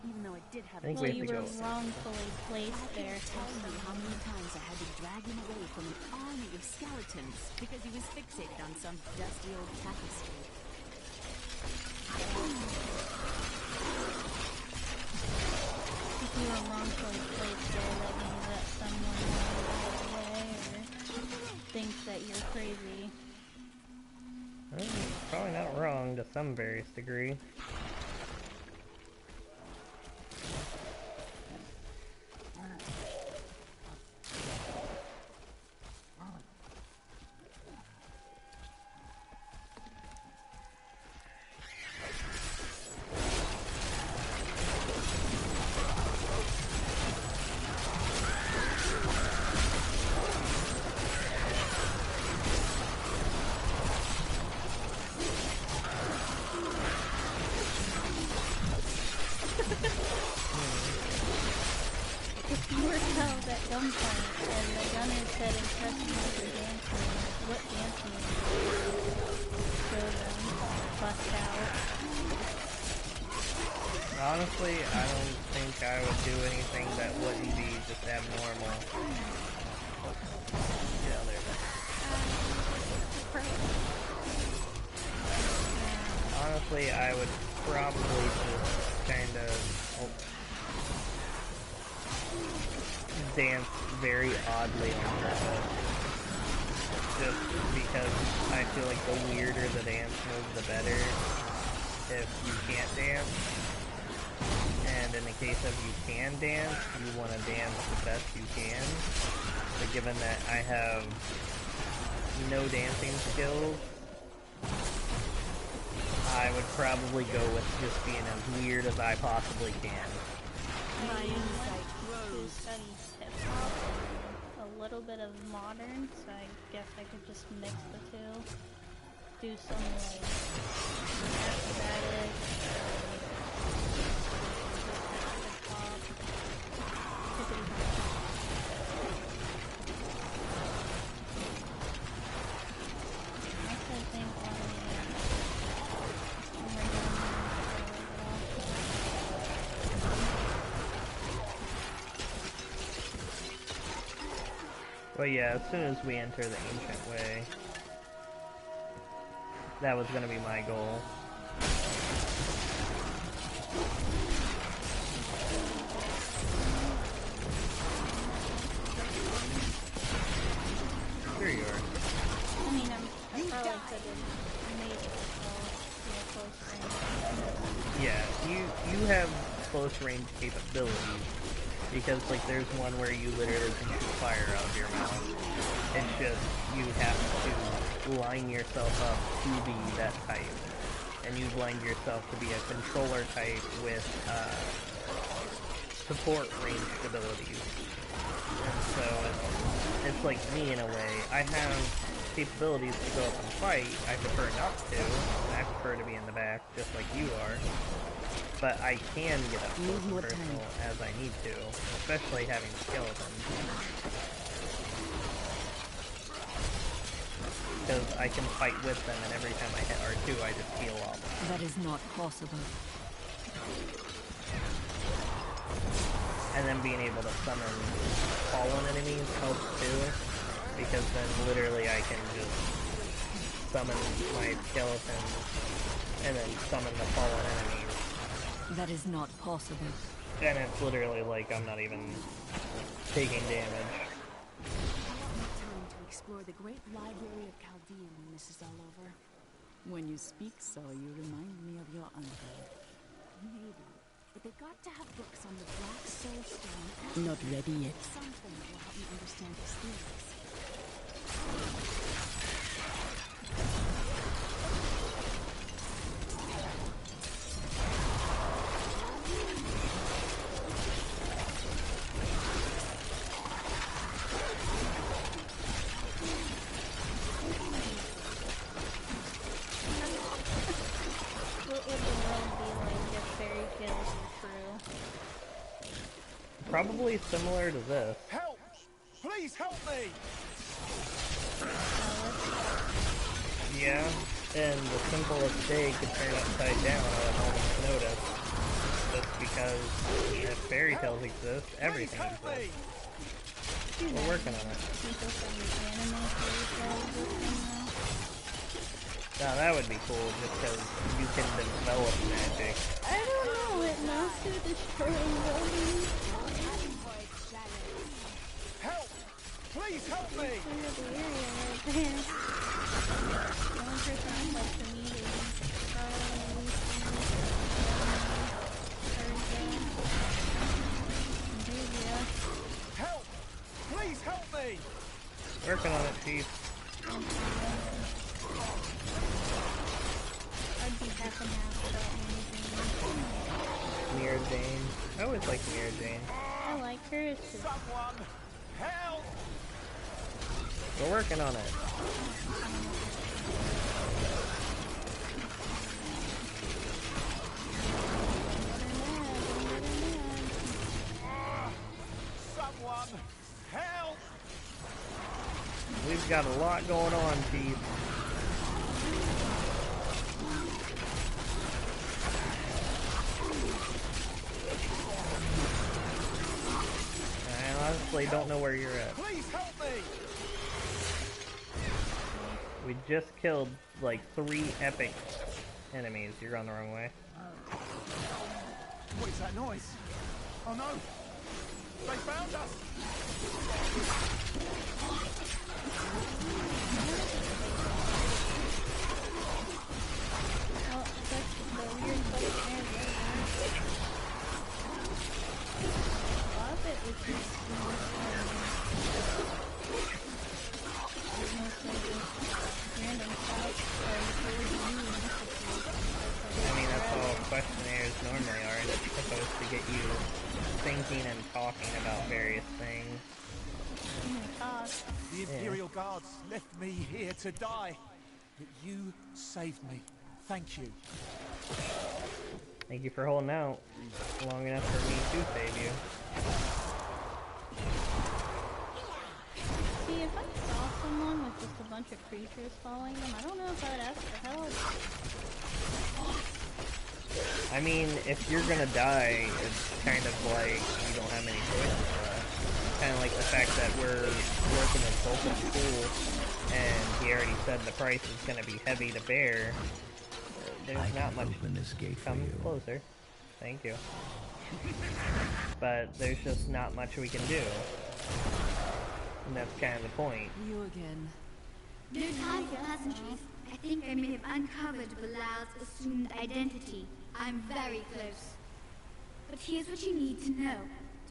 even though I did have I think we have to go. Well, you were wrongfully placed there. Tell me how many times I had to drag him away from an army of skeletons because he was fixated on some dusty old tapestry. If you were wrongfully placed there, that means that someone ran away or thinks that you're crazy. Probably not wrong to some various degree. If you were held at gunpoint and the gunner said impress me with your dance moves, what dance moves would you show them, bust out? Honestly, I don't think I would do anything that wouldn't be just abnormal. Yeah, there. Honestly, I would probably just kind of dance very oddly on purpose. Just because I feel like the weirder the dance move, the better. If you can't dance. And in the case of you can dance, you want to dance the best you can. But given that I have no dancing skills, I would probably go with just being as weird as I possibly can. My insight grows. Studies hip-hop and a little bit of modern, so I guess I could just mix the two. Do some, like, acrobatic, hip-hop, hippity-hop. I think But yeah, as soon as we enter the Ancient Way, that was going to be my goal. There you are. I mean, I probably could have made it close range. Yeah, you have close range capabilities. Because, like, there's one where you literally can shoot fire out of your mouth. It's just, you have to line yourself up to be that type. And you've lined yourself to be a controller type with, support ranged abilities. And so, it's like me in a way. I have capabilities to go up and fight. I prefer not to. I prefer to be in the back, just like you are. But I can get up close and personal as I need to, especially having skeletons. Because I can fight with them, and every time I hit R2, I just heal off. That is not possible. And then being able to summon fallen enemies helps too, because then literally I can just summon my skeletons, and then summon the fallen enemies. That is not possible. And it's literally like I'm not even taking damage. Time to explore the great library of Chaldean, Mrs. Allover. When you speak so, you remind me of your uncle. Maybe, but they got to have books on the Black Soul Stone. Not ready yet. Something that will help me understand his theories. Probably similar to this. Help! Please help me! Yeah, and the simplest day could turn upside down, I would almost notice. Just because if fairy tales exist, everything exists. We're working on it. Now that would be cool, just because you can develop magic. I don't know, it knows to destroying buildings. Help! Please help me! Help! Please help me! Working on it, Chief. I'd be half and half without anything. Mirror Jane. I always like Mirror Jane. I like her too. Someone help! We're working on it. Someone help! We've got a lot going on, Chief. I honestly don't know where you're at. Please help me! We just killed like 3 epic enemies. You're on the wrong way. What is that noise? Oh no! They found us! Oh, that's the weird fucking area. A lot of it is just mostly just questionnaires normally are. It's supposed to get you thinking and talking about various things. The Imperial Guards left me here to die, but you saved me. Thank you. Thank you for holding out long enough for me to save you. See, if I saw someone with just a bunch of creatures following them, I don't know if I would ask for help. I mean, if you're gonna die, it's kind of like you don't have any choices left. Kind of like the fact that we're working in Fulton's pool, and he already said the price is gonna be heavy to bear. There's not much. Open this gate for Come you. closer. Thank you. But there's just not much we can do. And that's kind of the point. You again. No time for pleasantries. I think I may have uncovered Bilal's assumed identity. I'm very close. But here's what you need to know.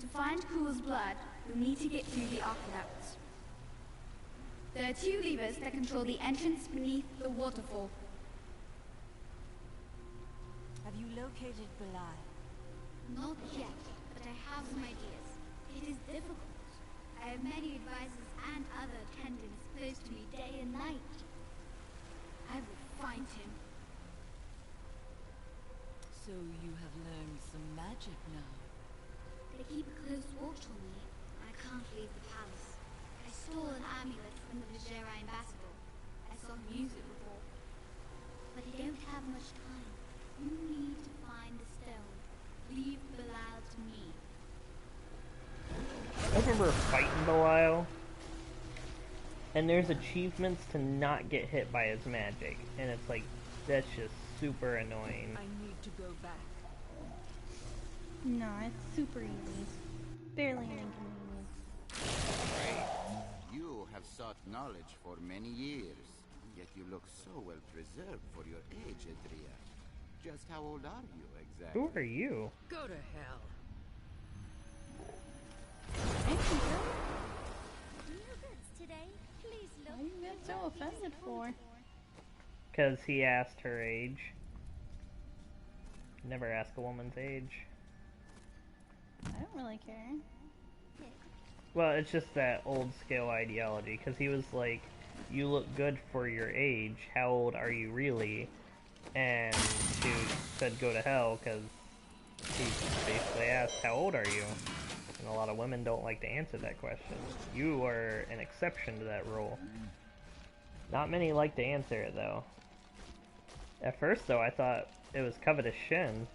To find Cool's blood, you'll need to get through the aqueducts. There are 2 levers that control the entrance beneath the waterfall. Have you located Bilal? Not yet, but I have some ideas. It is difficult. I have many advisors and other attendants close to me day and night. I will find him. So you have learned some magic now. They keep a close watch on me. I can't leave the palace. I stole an amulet from the Vajera ambassador. I saw him use it before. But I don't have much time. You need to find the stone. Leave Bilal to me. I remember fighting Belial, and there's achievements to not get hit by his magic, and it's like, that's just super annoying. I need to go back. No, it's super easy. Barely an inconvenience. You have sought knowledge for many years, yet you look so well preserved for your age, Adria. Just how old are you exactly? Who are you? Go to hell. Why you get so offended for? Because he asked her age. Never ask a woman's age. I don't really care. Well, it's just that old scale ideology, because he was like, you look good for your age, how old are you really? And she said go to hell, because he basically asked, how old are you? And a lot of women don't like to answer that question. You are an exception to that rule. Not many like to answer it, though. At first, though, I thought it was Covetous Shin.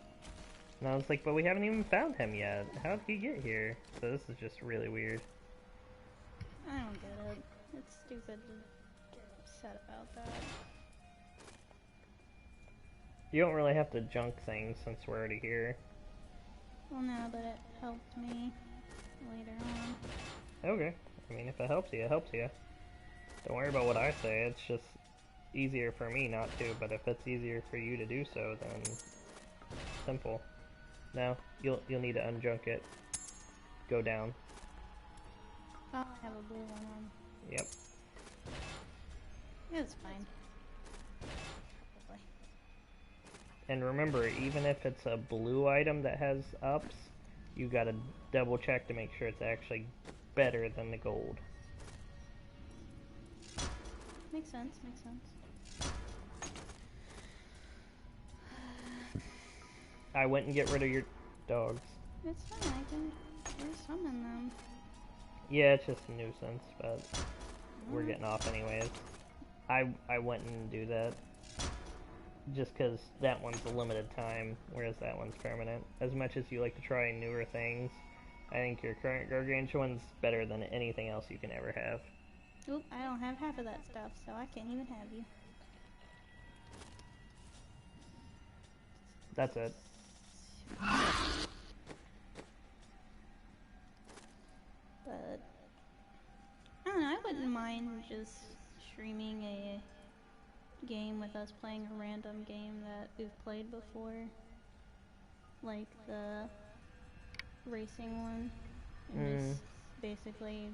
And I was like, but we haven't even found him yet. How did he get here? So this is just really weird. I don't get it. It's stupid to get upset about that. You don't really have to junk things since we're already here. Well, no, but it helped me later on. Okay. I mean, if it helps you, it helps you. Don't worry about what I say. It's just easier for me not to, but if it's easier for you to do so, then simple. No, you'll need to unjunk it. Go down. Oh, I have a blue one on. Yep. It's fine. And remember, even if it's a blue item that has ups, you gotta double check to make sure it's actually better than the gold. Makes sense, makes sense. I went and get rid of your dogs. It's fine, I can summon them. Yeah, it's just a nuisance, but we're getting off anyways. I went and do that. Just because that one's a limited time, whereas that one's permanent. As much as you like to try newer things, I think your current Gargantuan's better than anything else you can ever have. Oop, I don't have half of that stuff, so I can't even have you. That's it. But I don't know, I wouldn't mind just streaming a game with us playing a random game that we've played before. Like the racing one. And just basically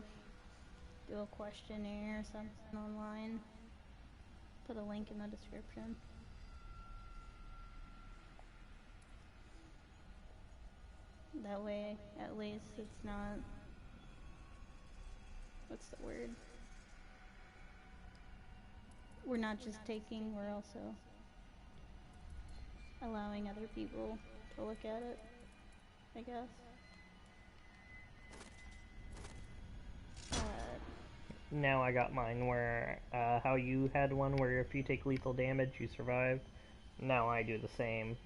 do a questionnaire or something online. Put a link in the description. That way, at least it's not... What's the word? We're not just taking, we're also allowing other people to look at it, I guess. Now I got mine where, how you had one where if you take lethal damage, you survive. Now I do the same.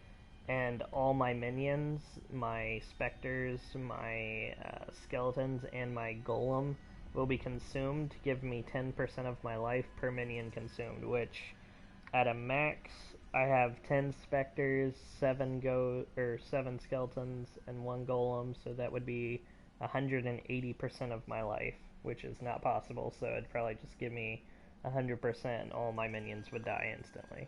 And all my minions, my specters, my skeletons, and my golem will be consumed to give me 10% of my life per minion consumed, which at a max I have 10 specters, 7 skeletons, and 1 golem, so that would be 180% of my life, which is not possible, so it'd probably just give me 100% and all my minions would die instantly.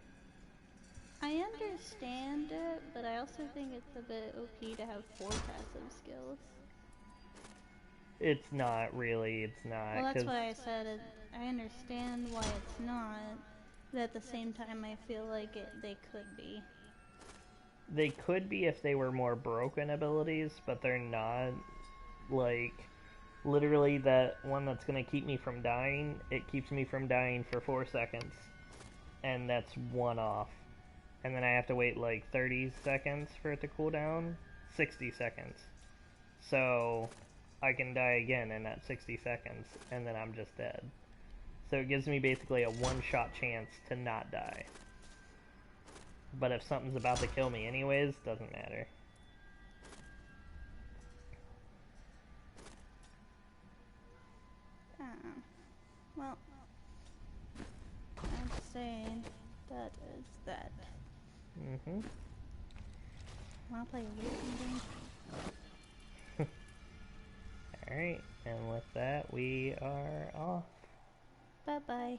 I understand it, but I also think it's a bit OP to have 4 passive skills. It's not really, it's not. Well, that's why I said I understand why it's not, but at the same time I feel like they could be. They could be if they were more broken abilities, but they're not. Like, literally that one that's going to keep me from dying, it keeps me from dying for 4 seconds. And that's 1 off. And then I have to wait like 30 seconds for it to cool down. 60 seconds. So I can die again in that 60 seconds, and then I'm just dead. So it gives me basically a 1-shot chance to not die. But if something's about to kill me anyways, doesn't matter. Well, I'd say that is that. Mm-hmm. Wanna play a racing game? Alright, and with that, we are off. Bye-bye.